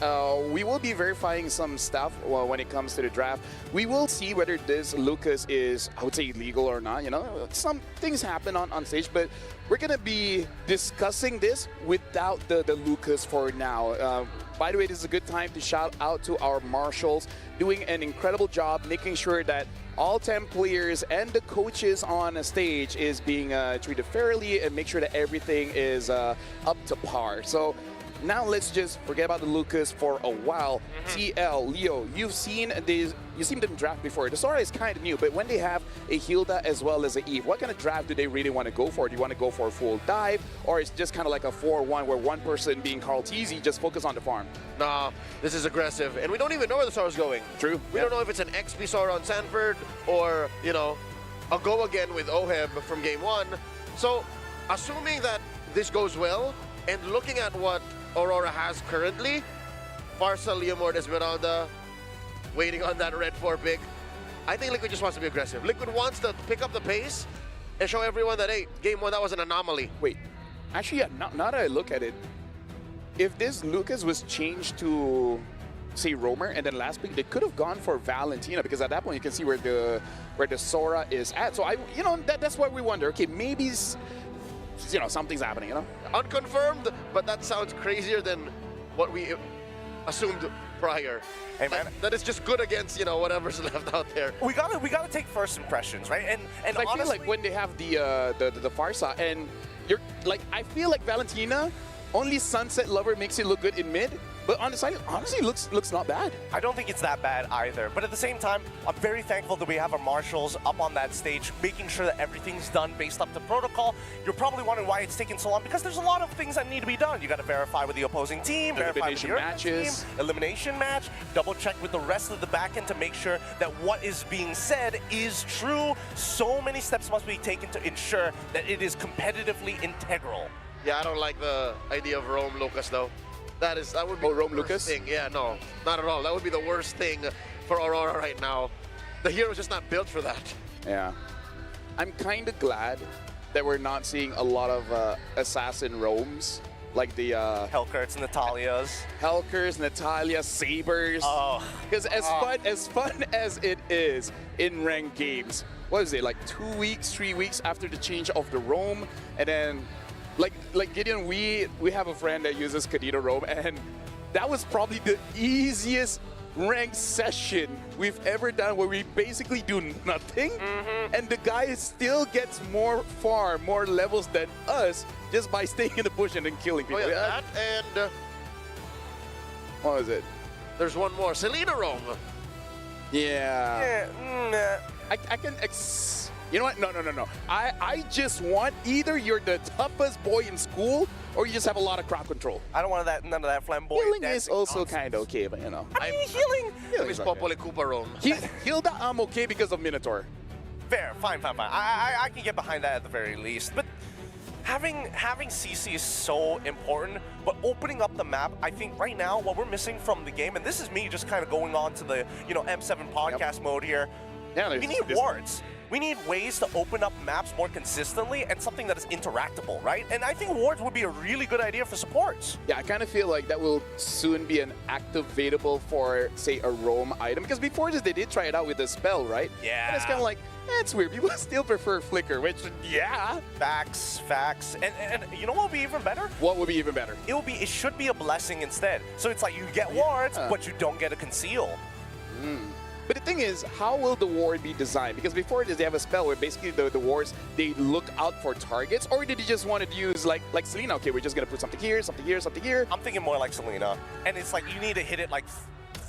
We will be verifying some stuff when it comes to the draft. We will see whether this Lucas is, I would say, legal or not. You know, some things happen on stage, but we're gonna be discussing this without the Lucas for now. By the way, this is a good time to shout out to our marshals doing an incredible job making sure that all 10 players and the coaches on a stage is being treated fairly and make sure that everything is up to par. So now let's just forget about the Lucas for a while. TL, Leo, you've seen them draft before. The Sora is kind of new, but when they have a Hilda as well as a Eve, what kind of draft do they really want to go for? Do you want to go for a full dive, or it's just kind of like a 4-1 where one person, being Carl Teasy, just focus on the farm? Nah, this is aggressive, and we don't even know where the Sora's going. True. We don't know if it's an XP Sora on Sanford, or, you know, a go again with Oheb from game 1. So, assuming that this goes well, and looking at what Aurora has currently, Pharsa, Leomord, Esmeralda, waiting on that red 4 pick. I think Liquid just wants to be aggressive. Liquid wants to pick up the pace and show everyone that, hey, game 1, that was an anomaly. Wait, actually, yeah, now that I look at it, if this Lucas was changed to, say, Roamer, and then last pick, they could have gone for Valentina, because at that point you can see where the Sora is at. So that's why we wonder. Okay, maybe something's happening. Unconfirmed, but that sounds crazier than what we assumed prior. Hey man, that is just good against whatever's left out there. We gotta take first impressions, right? And I honestly, feel like when they have the Pharsa, and you're like, I feel like Valentina, only Sunset Lover makes it look good in mid. But on the side, honestly, looks not bad. I don't think it's that bad either. But at the same time, I'm very thankful that we have our marshals up on that stage, making sure that everything's done based up to protocol. You're probably wondering why it's taking so long, because there's a lot of things that need to be done. You got to verify with the opposing team, verify with your matches, team, elimination match, double check with the rest of the back end to make sure that what is being said is true. So many steps must be taken to ensure that it is competitively integral. Yeah, I don't like the idea of Rome Lucas though. That would be Rome the worst Lucas thing. Yeah, no, not at all. That would be the worst thing for Aurora right now. The hero's just not built for that. Yeah, I'm kind of glad that we're not seeing a lot of assassin roams like the Helcurts, Natalias, Natalia, Sabers. Oh, because as fun as it is in ranked games, what is it, like 2 weeks, 3 weeks after the change of the roam, and then. Like Gideon, we have a friend that uses Kadena Roam, and that was probably the easiest ranked session we've ever done, where we basically do nothing, and the guy still gets more levels than us just by staying in the bush and then killing people. Oh yeah, that and what was it? There's one more, Selena Roam. Yeah. I can. You know what? No. I just want either you're the toughest boy in school or you just have a lot of crowd control. I don't want none of that flamboyant. Healing is dancing also nonsense. kind of okay, but you know. I mean, healing. Miss Popoli Koopa Roam. Hilda, I'm okay because of Minotaur. Fair, fine. I can get behind that at the very least. But having CC is so important. But opening up the map, I think right now what we're missing from the game, and this is me just kind of going on to the M7 podcast mode here. Yeah, we need wards. We need ways to open up maps more consistently and something that is interactable, right? And I think wards would be a really good idea for supports. Yeah, I kind of feel like that will soon be an activatable for, say, a roam item. Because before this, they did try it out with a spell, right? Yeah. And it's kind of like, it's weird. People still prefer Flicker, which, yeah. Facts. And you know what would be even better? What would be even better? It should be a blessing instead. So it's like you get wards, but you don't get a conceal. But the thing is, how will the ward be designed? Because before this, they have a spell where basically the wards, they look out for targets, or did you just want to use like Selena? Okay, we're just gonna put something here, something here, something here. I'm thinking more like Selena, and it's like you need to hit it like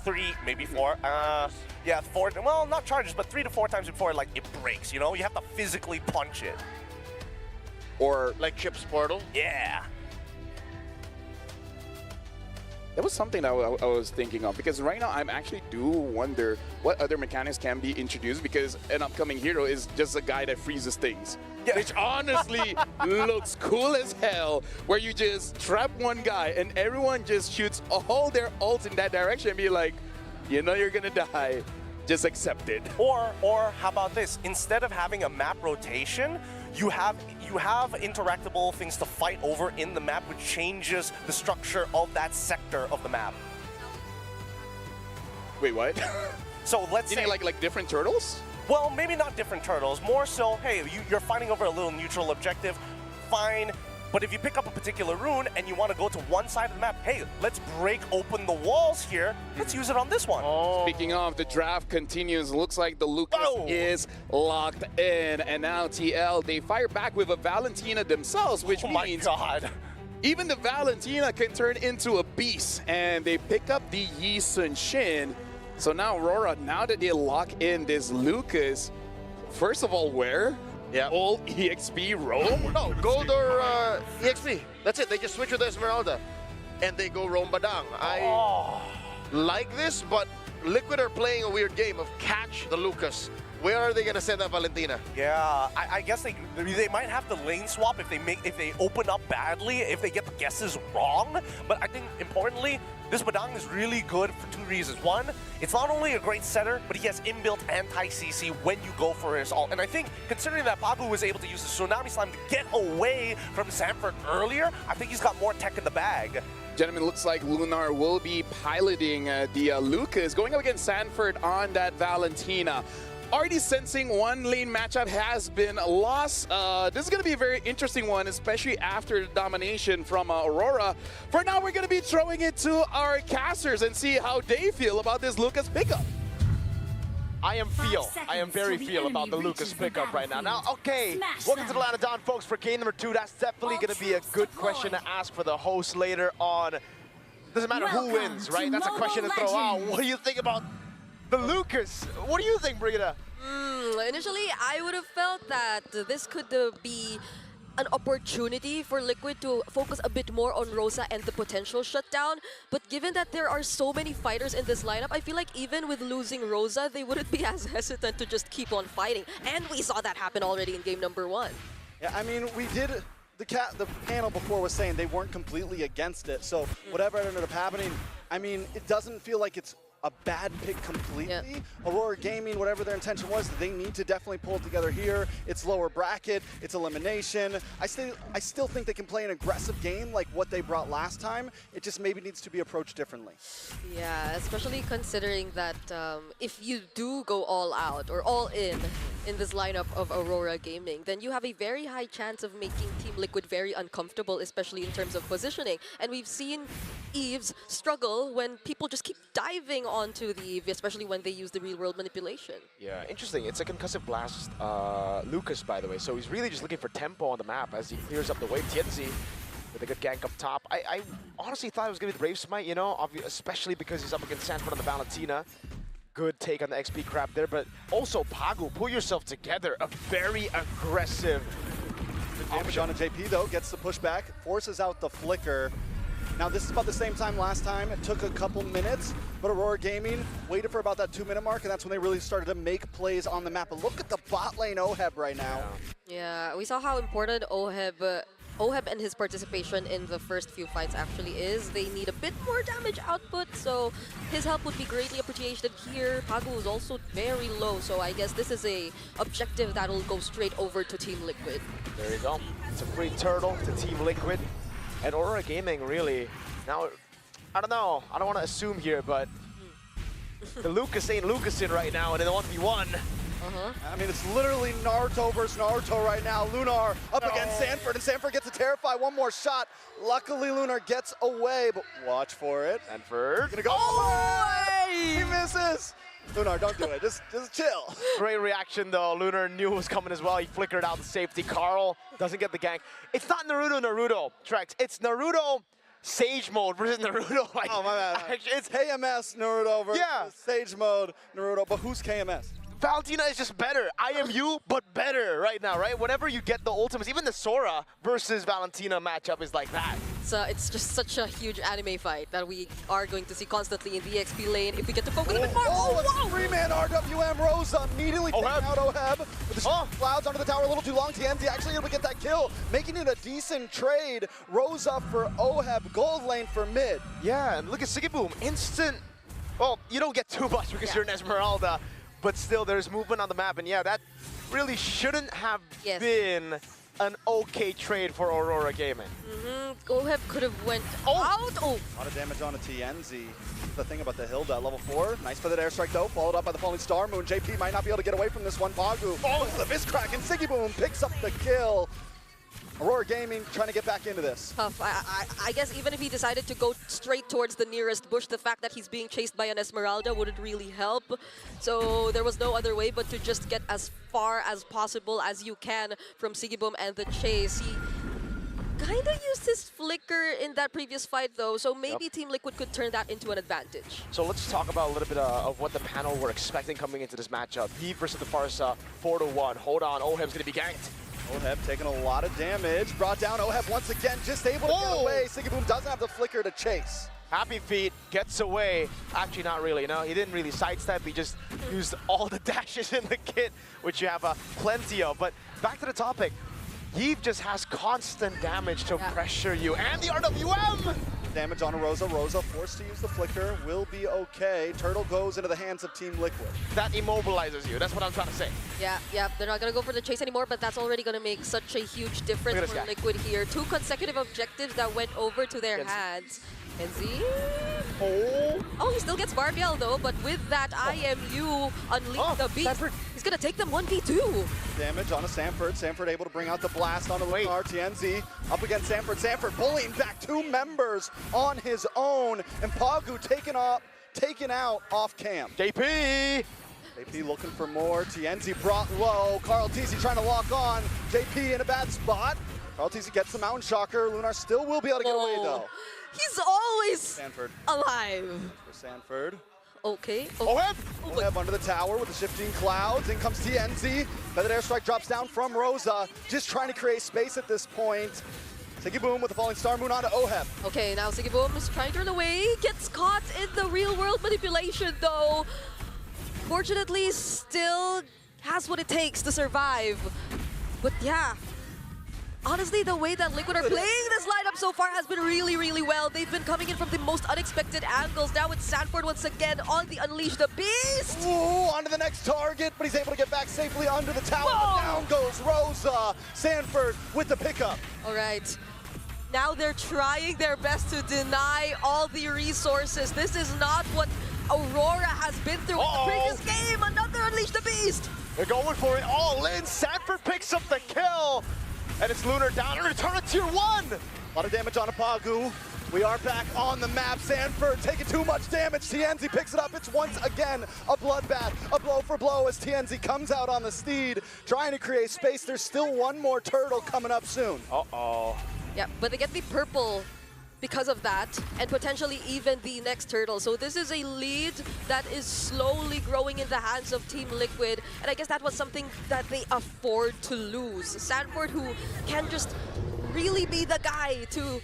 3, maybe 4. Yeah, 4. Well, not charges, but 3 to 4 times before like it breaks. You know, you have to physically punch it. Or like Chip's Portal. Yeah. That was something that I was thinking of, because right now I'm actually do wonder what other mechanics can be introduced, because an upcoming hero is just a guy that freezes things. Yeah. Which honestly looks cool as hell, where you just trap one guy and everyone just shoots all their ults in that direction and be like, you know you're gonna die, just accept it. Or how about this? Instead of having a map rotation, you have interactable things to fight over in the map, which changes the structure of that sector of the map. Wait, what? So let's say like different turtles? Well, maybe not different turtles. More so, hey, you're fighting over a little neutral objective. Fine. But if you pick up a particular rune and you want to go to one side of the map, hey, let's break open the walls here. Let's use it on this one. Speaking of, the draft continues. Looks like the Lucas is locked in. And now TL, they fire back with a Valentina themselves, which means even the Valentina can turn into a beast. And they pick up the Yi Sun Shin. So now Aurora, now that they lock in this Lucas, first of all, where? Yeah. All EXP roam? No, gold or EXP. That's it. They just switch with Esmeralda. And they go roam Badang. I like this, but Liquid are playing a weird game of catch the Lucas. Where are they gonna send that Valentina? Yeah, I guess they might have to lane swap if they open up badly, if they get the guesses wrong. But I think importantly, this Badang is really good for 2 reasons. One, it's not only a great setter, but he has inbuilt anti-CC when you go for his ult. And I think, considering that Babu was able to use the Tsunami Slam to get away from Sanford earlier, I think he's got more tech in the bag. Gentlemen, looks like Lunar will be piloting the Lucas, going up against Sanford on that Valentina. Already sensing one lane matchup has been lost. This is going to be a very interesting one, especially after the domination from Aurora. For now, we're going to be throwing it to our casters and see how they feel about this Lucas pickup. I am very feel about the Lucas pickup right now. Now, okay, welcome to the Line of Dawn, folks, for game number 2. That's definitely going to be a good question to ask for the host later on. Doesn't matter who wins, right? That's a question to throw out. What do you think about the Lucas? What do you think, Brigitte? Initially, I would have felt that this could be an opportunity for Liquid to focus a bit more on Rosa and the potential shutdown. But given that there are so many fighters in this lineup, I feel like even with losing Rosa, they wouldn't be as hesitant to just keep on fighting. And we saw that happen already in game number 1. Yeah, I mean, we did. The panel before was saying they weren't completely against it. So whatever ended up happening, I mean, it doesn't feel like it's a bad pick completely. Yeah. Aurora Gaming, whatever their intention was, they need to definitely pull it together here. It's lower bracket, it's elimination. I still think they can play an aggressive game like what they brought last time. It just maybe needs to be approached differently. Yeah, especially considering that if you do go all out or all in this lineup of Aurora Gaming, then you have a very high chance of making Team Liquid very uncomfortable, especially in terms of positioning. And we've seen Eves struggle when people just keep diving onto the Eve, especially when they use the real-world manipulation. Yeah, interesting. It's a concussive blast Lucas, by the way, so he's really just looking for tempo on the map as he clears up the wave. Tienzi with a good gank up top. I honestly thought it was going to be the Brave Smite, you know, especially because he's up against Sanford on the Valentina. good take on the XP crab there, but also Pagu, pull yourself together. A very aggressive Damage on a JP though, gets the pushback, forces out the flicker. Now this is about the same time last time. It took a couple minutes, but Aurora Gaming waited for about that 2-minute mark, and that's when they really started to make plays on the map. But look at the bot lane OHEB right now. Yeah, we saw how important OHEB and his participation in the first few fights actually is. They need a bit more damage output, so his help would be greatly appreciated here. Pagu is also very low, so I guess this is a objective that will go straight over to Team Liquid. There you go. It's a free turtle to Team Liquid. And Aurora Gaming really, now, I don't know, I don't want to assume here, but the Lucas ain't Lucasin right now, and in the 1v1. I mean, it's literally Naruto versus Naruto right now. Lunar up against Sanford, and Sanford gets a Terrify. One more shot. Luckily, Lunar gets away, but watch for it. Sanford. Gonna go. Oh, he misses. Lunar, don't do it. Just chill. Great reaction, though. Lunar knew it was coming as well. He flickered out the safety. Carl doesn't get the gank. It's not Naruto, Trex. It's Naruto Sage Mode versus Naruto. Like, oh, my bad. Actually, it's KMS Naruto versus Sage Mode Naruto. But who's KMS? Valentina is just better. I am you, but better right now, right? Whenever you get the ultimates, even the Sora versus Valentina matchup is like that. So it's just such a huge anime fight that we are going to see constantly in the EXP lane if we get to focus a bit more. Oh, 3-man RWM. Rosa immediately taking out OHEB. With the clouds under the tower a little too long. TNZ actually able to get that kill, making it a decent trade. Rosa for OHEB, gold lane for mid. Yeah, and look at Sigiboom. Instant. Well, you don't get too much because you're an Esmeralda. But still, there's movement on the map, and yeah, that really shouldn't have been an okay trade for Aurora Gaming. OHEB could have went out. A lot of damage on a TNZ. The thing about the Hilda at level 4. Nice for the airstrike though, followed up by the falling star moon. JP might not be able to get away from this one. Pagu. Oh, the Fist Crack, and Sigiboom picks up the kill. Aurora Gaming trying to get back into this. Tough. I guess even if he decided to go straight towards the nearest bush, the fact that he's being chased by an Esmeralda wouldn't really help. So there was no other way but to just get as far as possible as you can from Sigiboom and the chase. He kind of used his flicker in that previous fight though, so maybe Team Liquid could turn that into an advantage. So let's talk about a little bit of what the panel were expecting coming into this matchup. Heat versus the Farsa, 4-1. Hold on, OHEB's gonna be ganked. OHEB taking a lot of damage. Brought down OHEB once again, just able to get away. Sigiboom doesn't have the flicker to chase. Happy Feet gets away. Actually, not really. No, he didn't really sidestep. He just used all the dashes in the kit, which you have plenty of. But back to the topic. Yves just has constant damage to pressure you. And the RWM! Damage on a Rosa. Rosa forced to use the flicker. Will be okay. Turtle goes into the hands of Team Liquid. That immobilizes you. That's what I'm trying to say. Yeah. They're not going to go for the chase anymore, but that's already going to make such a huge difference for Liquid here. 2 consecutive objectives that went over to their hands. Kenzie. Oh, he still gets Barbiel though, but with that IMU unleash the beast, he's gonna take them 1v2. Damage on a Sanford. Sanford able to bring out the blast on the Lunar. TNZ up against Sanford. Sanford bullying back 2 members on his own, and Pagu taken out off cam. JP looking for more. TNZ brought low. Carl TZ trying to lock on. JP in a bad spot. Carl TZ gets the Mountain Shocker. Lunar still will be able to get away though. He's always Sanford alive. For Sanford. Okay. OHEB under the tower with the shifting clouds. In comes TNZ. Feathered airstrike drops down from Rosa. Just trying to create space at this point. Sigiboom with the falling star moon onto OHEB. Okay, now Sigiboom is trying to turn away. Gets caught in the real world manipulation though. Fortunately, still has what it takes to survive. But yeah. Honestly, the way that Liquid are playing this lineup so far has been really, really well. They've been coming in from the most unexpected angles. Now it's Sanford once again on the Unleash the Beast. Ooh, onto the next target, but he's able to get back safely under the tower. Down goes Rosa. Sanford with the pickup. All right. Now they're trying their best to deny all the resources. This is not what Aurora has been through in the previous game. Another Unleash the Beast. They're going for it all in. Sanford picks up the kill. And it's Lunar down and return to tier 1. A lot of damage on a Pagu. We are back on the map. Sanford taking too much damage. TNZ picks it up. It's once again a bloodbath, a blow for blow as TNZ comes out on the steed, trying to create space. There's still one more turtle coming up soon. Uh-oh. Yeah, but they get the purple because of that, and potentially even the next turtle. So this is a lead that is slowly growing in the hands of Team Liquid, and I guess that was something that they afford to lose. Sanford, who can just really be the guy to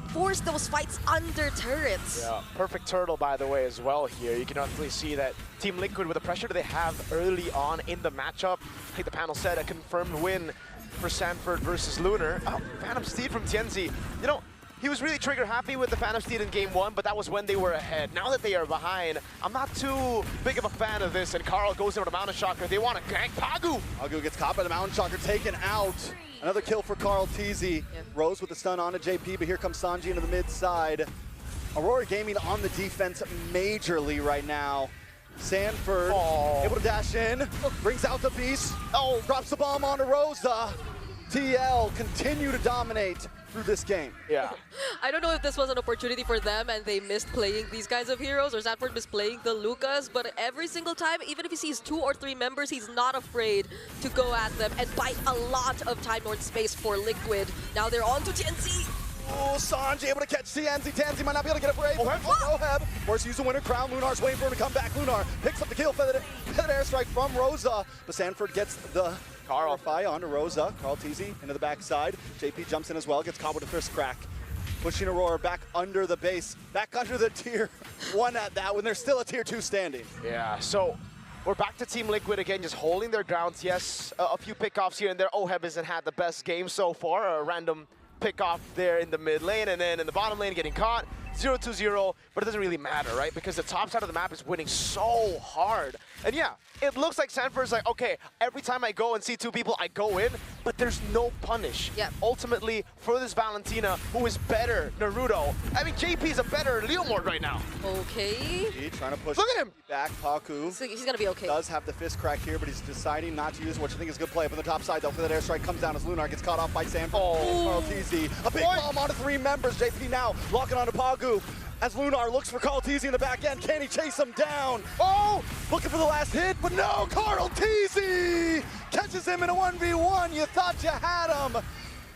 force those fights under turrets. Yeah, perfect turtle, by the way, as well here. You can actually see that Team Liquid, with the pressure that they have early on in the matchup, like the panel said, a confirmed win for Sanford versus Lunar. Oh, Phantom Steed from Tienzi. You know, he was really trigger happy with the Phantom Steed in game 1, but that was when they were ahead. Now that they are behind, I'm not too big of a fan of this, and Carl goes over to Mountain Shocker. They want to gank Pagu. Pagu gets caught by the Mountain Shocker, taken out. Another kill for Carl TZ. Rose with the stun on to JP, but here comes Sanji into the mid side. Aurora Gaming on the defense majorly right now. Sanford able to dash in, brings out the beast. Oh, drops the bomb onto Rosa. TL continue to dominate through this game. Yeah. I don't know if this was an opportunity for them and they missed playing these kinds of heroes, or Sanford missed playing the Lucas, but every single time, even if he sees 2 or 3 members, he's not afraid to go at them and buy a lot of Time Lord space for Liquid. Now they're on to Tienzi. Oh, Sanji able to catch Tienzi. Tienzi might not be able to get a break. Oheb forced to use the Winter Crown. Lunar's waiting for him to come back. Lunar picks up the kill, feathered airstrike from Rosa, but Sanford gets the Clarify onto Rosa. Carl TZ into the backside. JP jumps in as well, gets caught with a fist crack. Pushing Aurora back under the base, back under the tier 1 at that when there's still a tier 2 standing. Yeah, so we're back to Team Liquid again, just holding their ground. Yes, a few pickoffs here and there. Oheb hasn't had the best game so far. A random pickoff there in the mid lane, and then in the bottom lane getting caught. 0-2-0, but it doesn't really matter, right? Because the top side of the map is winning so hard. And yeah, it looks like Sanford's like, okay, every time I go and see 2 people, I go in, but there's no punish. Yeah. Ultimately, for this Valentina, who is better Naruto. I mean, JP's a better Leomord right now. Okay. Trying to push Look at him back. Paku he's gonna be okay. Does have the fist crack here, but he's deciding not to use, which I think is a good play up on the top side though. For that airstrike comes down as Lunar gets caught off by Sanford. Carl TZ, a big bomb onto 3 members. JP now locking onto Pagu as Lunar looks for Carl TZ in the back end. Can he chase him down? Oh, looking for the last hit, but no, Carl TZ catches him in a 1v1. You thought you had him.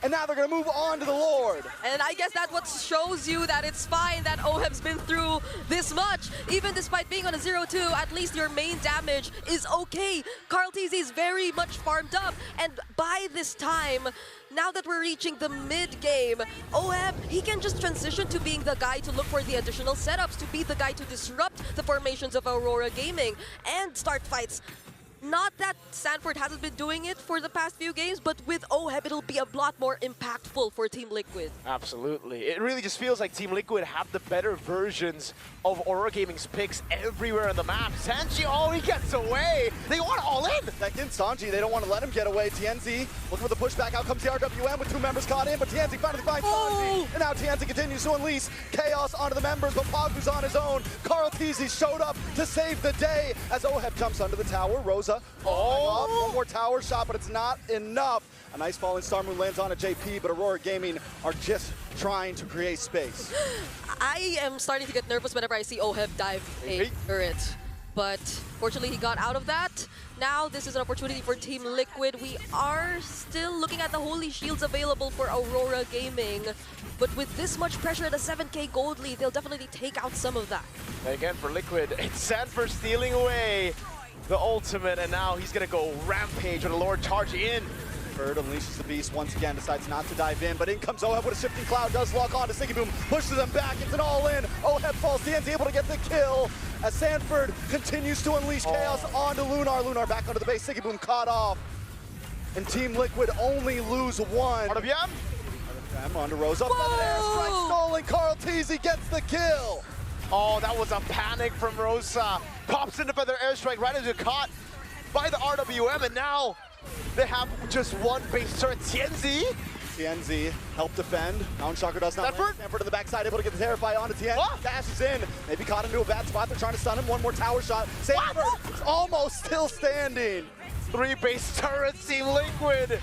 And now they're going to move on to the Lord. And I guess that what shows you that it's fine that Oheb's been through this much. Even despite being on a 0-2, at least your main damage is okay. Carl TZ is very much farmed up. And by this time, now that we're reaching the mid-game, Oheb, he can just transition to being the guy to look for the additional setups, to be the guy to disrupt the formations of Aurora Gaming and start fights. Not that Sanford hasn't been doing it for the past few games, but with Oheb, it'll be a lot more impactful for Team Liquid. Absolutely. It really just feels like Team Liquid have the better versions of Aurora Gaming's picks everywhere on the map. Sanji, oh, he gets away. They want all in. Second, Sanji, they don't want to let him get away. Tienzi looking for the pushback. Out comes the RWM with 2 members caught in, but Tienzi finally finds Sanji. And now Tienzi continues to unleash chaos onto the members, but Pagu's on his own. Carl TZ showed up to save the day as Oheb jumps under the tower. Rosa, one more tower shot, but it's not enough. A nice falling Star Moon lands on a JP, but Aurora Gaming are just trying to create space. I am starting to get nervous whenever I see Oheb dive a turret. But fortunately, he got out of that. Now this is an opportunity for Team Liquid. We are still looking at the Holy Shields available for Aurora Gaming. But with this much pressure at a 7k gold lead, they'll definitely take out some of that. Again, for Liquid, it's Sanford stealing away the ultimate, and now he's going to go rampage with a Lord charge in. Bird unleashes the beast once again, decides not to dive in, but in comes Oheb with a shifting cloud, does lock on to Siggy Boom, pushes him back, it's an all-in. Oheb falls, Tienzi able to get the kill as Sanford continues to unleash chaos onto Lunar. Lunar back onto the base, Siggy Boom caught off. And Team Liquid only lose 1. RWM? RWM onto Rosa, airstrike stolen, Carl TZ gets the kill. Oh, that was a panic from Rosa. Pops into feather airstrike right as you're caught by the RWM, and now they have just 1 base turret. Tienzi. Tienzi help defend. Mountain Shocker does not land. Sanford to the backside, able to get the Terrify onto Tienzi. Dashes in. Maybe caught into a bad spot. They're trying to stun him. 1 more tower shot. Sanford almost still standing. 3 base turrets, Team Liquid.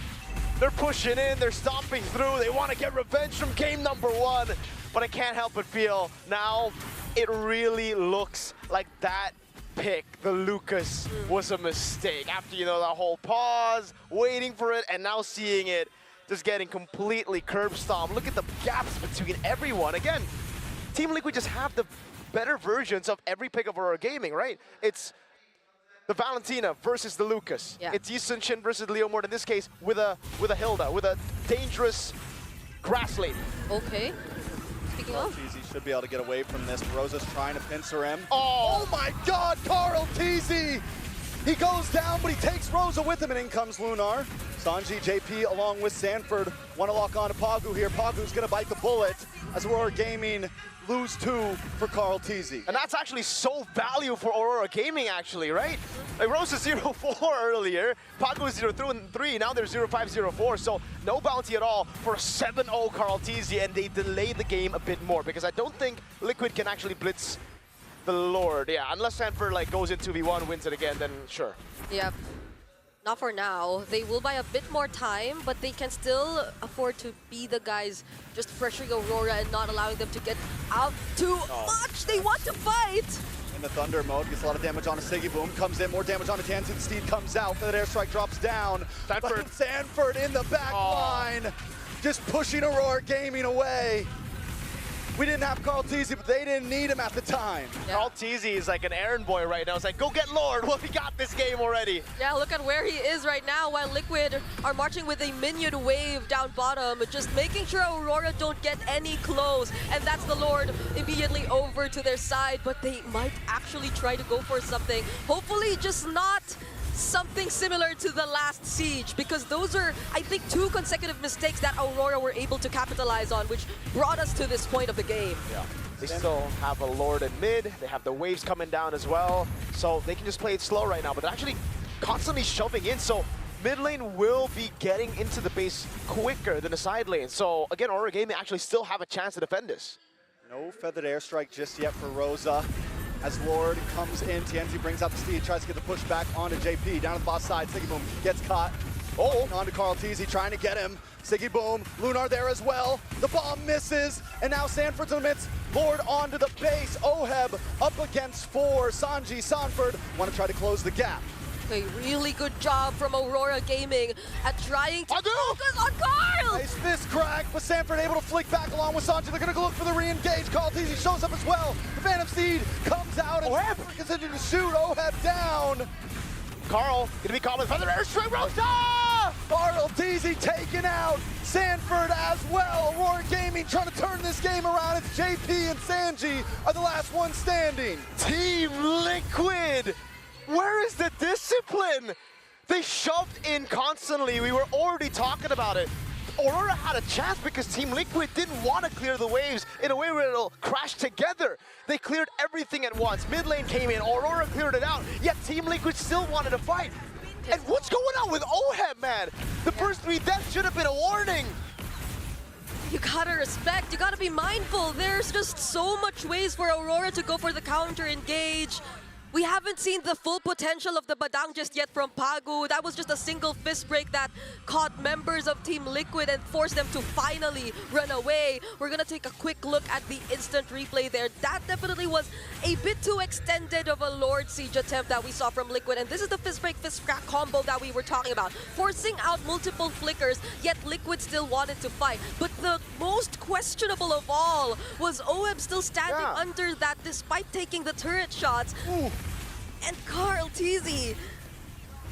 They're pushing in. They're stomping through. They want to get revenge from game number 1. But I can't help but feel now it really looks like that pick, the Lucas, was a mistake. After, you know, the whole pause, waiting for it, and now seeing it, just getting completely curb stomped. Look at the gaps between everyone. Again, Team Liquid just have the better versions of every pick of Aurora Gaming, right? It's the Valentina versus the Lucas. Yeah. It's Yi Sun-shin versus Leomord in this case with a Hilda, with a dangerous grass lane. Okay. Speaking of, Teasy should be able to get away from this. Rosa's trying to pincer him. Oh my God, Carl Teasy! He goes down, but he takes Rosa with him, and in comes Lunar. Sanji, JP, along with Sanford, want to lock on to Pagu here. Pagu's going to bite the bullet as Aurora Gaming lose 2 for Carl Teasy. And that's actually so value for Aurora Gaming, actually, right? Like Rosa 0-4 earlier, Pagu was 0-3, now they're 0-5-0-4, so no bounty at all for a 7-0 Carl Teasy, and they delay the game a bit more because I don't think Liquid can actually blitz the Lord. Yeah, unless Sanford like goes in 2v1, wins it again, then sure. yep. Not for now. They will buy a bit more time, but they can still afford to be the guys just pressuring Aurora and not allowing them to get out too much. They want to fight. In the Thunder mode, gets a lot of damage on a Siggy Boom, comes in, more damage on a Tianzi. The Steed comes out, that airstrike drops down. Sanford in the back line, just pushing Aurora Gaming away. We didn't have Carl Teasy, but they didn't need him at the time. Yeah. Carl Teasy is like an errand boy right now. It's like, go get Lord. Well, we got this game already. Yeah, look at where he is right now while Liquid are marching with a minion wave down bottom, just making sure Aurora don't get any close. And that's the Lord immediately over to their side, but they might actually try to go for something. Hopefully just not something similar to the last siege, because those are, I think, 2 consecutive mistakes that Aurora were able to capitalize on, which brought us to this point of the game. Yeah. They still have a Lord in mid, they have the waves coming down as well, so they can just play it slow right now, but they're actually constantly shoving in, so mid lane will be getting into the base quicker than the side lane. So again, Aurora Gaming actually still have a chance to defend this. No feathered airstrike just yet for Rosa. As Lord comes in, Tianzi brings out the Steed, tries to get the push back onto JP. Down to the boss side, Siggy Boom gets caught. Onto Carl Teasy, trying to get him. Siggy Boom, Lunar there as well. The bomb misses, and now Sanford's in the midst. Lord onto the base. Oheb up against 4. Sanji, Sanford want to try to close the gap. A really good job from Aurora Gaming at trying to focus on Carl! Nice fist crack, but Sanford able to flick back along with Sanji. They're going to look for the re-engage. Carl Teasy shows up as well. The Phantom Steed comes out and Sanford continues to shoot Oheb down. Carl gonna be caught with feather airstrike. Rosa! Carl Teasy taken out. Sanford as well. Aurora Gaming trying to turn this game around. It's JP and Sanji are the last ones standing. Team Liquid! Where is the discipline? They shoved in constantly. We were already talking about it. Aurora had a chance because Team Liquid didn't want to clear the waves in a way where it'll crash together. They cleared everything at once. Mid lane came in, Aurora cleared it out, yet Team Liquid still wanted to fight. And what's going on with Oheb, man? The first 3 deaths should have been a warning. You gotta respect, you gotta be mindful. There's just so much ways for Aurora to go for the counter engage. We haven't seen the full potential of the Badang just yet from Pagu. That was just a single fist break that caught members of Team Liquid and forced them to finally run away. We're gonna take a quick look at the instant replay there. That definitely was a bit too extended of a Lord Siege attempt that we saw from Liquid. And this is the fist break, fist crack combo that we were talking about. Forcing out multiple flickers, yet Liquid still wanted to fight. But the most questionable of all was Oheb still standing under that despite taking the turret shots. And Carl Teasy,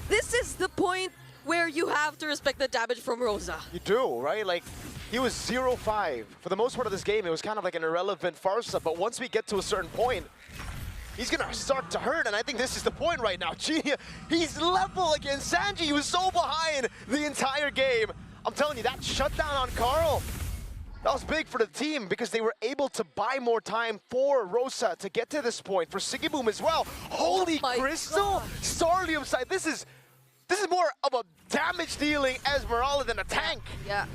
this is the point where you have to respect the damage from Rosa. You do, right? Like, he was 0-5. For the most part of this game, it was kind of like an irrelevant farsa, but once we get to a certain point, he's gonna start to hurt, and I think this is the point right now. Genia, he's level against Sanji. He was so behind the entire game. I'm telling you, that shutdown on Carl, that was big for the team because they were able to buy more time for Rosa to get to this point. For Siggy Boom as well. Holy Crystal! Starlium side. This is more of a damage-dealing Esmeralda than a tank. Yeah.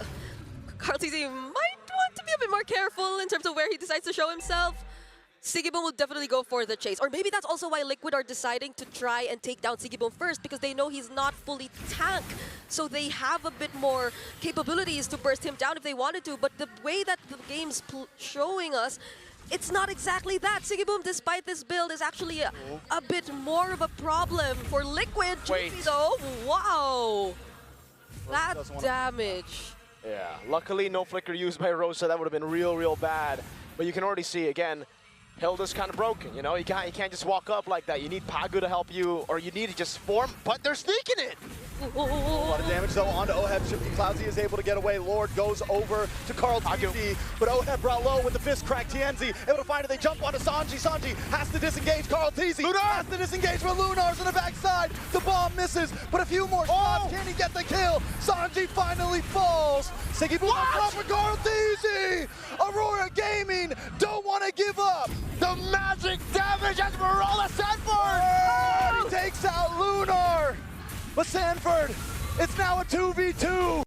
Carl Teasy might want to be a bit more careful in terms of where he decides to show himself. Siggy Boom will definitely go for the chase. Or maybe that's also why Liquid are deciding to try and take down Siggy Boom first, because they know he's not fully tank. So they have a bit more capabilities to burst him down if they wanted to. But the way that the game's showing us, it's not exactly that. Siggy Boom, despite this build, is actually a bit more of a problem for Liquid. Wait. JP though, wow. That damage. Yeah, luckily no flicker used by Rosa. That would have been real bad. But you can already see, again, Hilda's kind of broken, you know? You can't just walk up like that. You need Pagu to help you, or you need to just form, but they're sneaking it! A lot of damage though onto Oheb. Cloudsy is able to get away. Lord goes over to Carl TZ, but Oheb brought low with the fist crack. TNZ able to find it. They jump onto Sanji. Sanji has to disengage. Carl TZ has to disengage, but Lunar's in the backside. The bomb misses, but a few more shots. Can he get the kill? Sanji finally falls. Siggy Boom for Carl TZ. Aurora Gaming don't want to give up. The magic damage as Marola Sanford! He takes out Lunar. But Sanford, it's now a 2v2.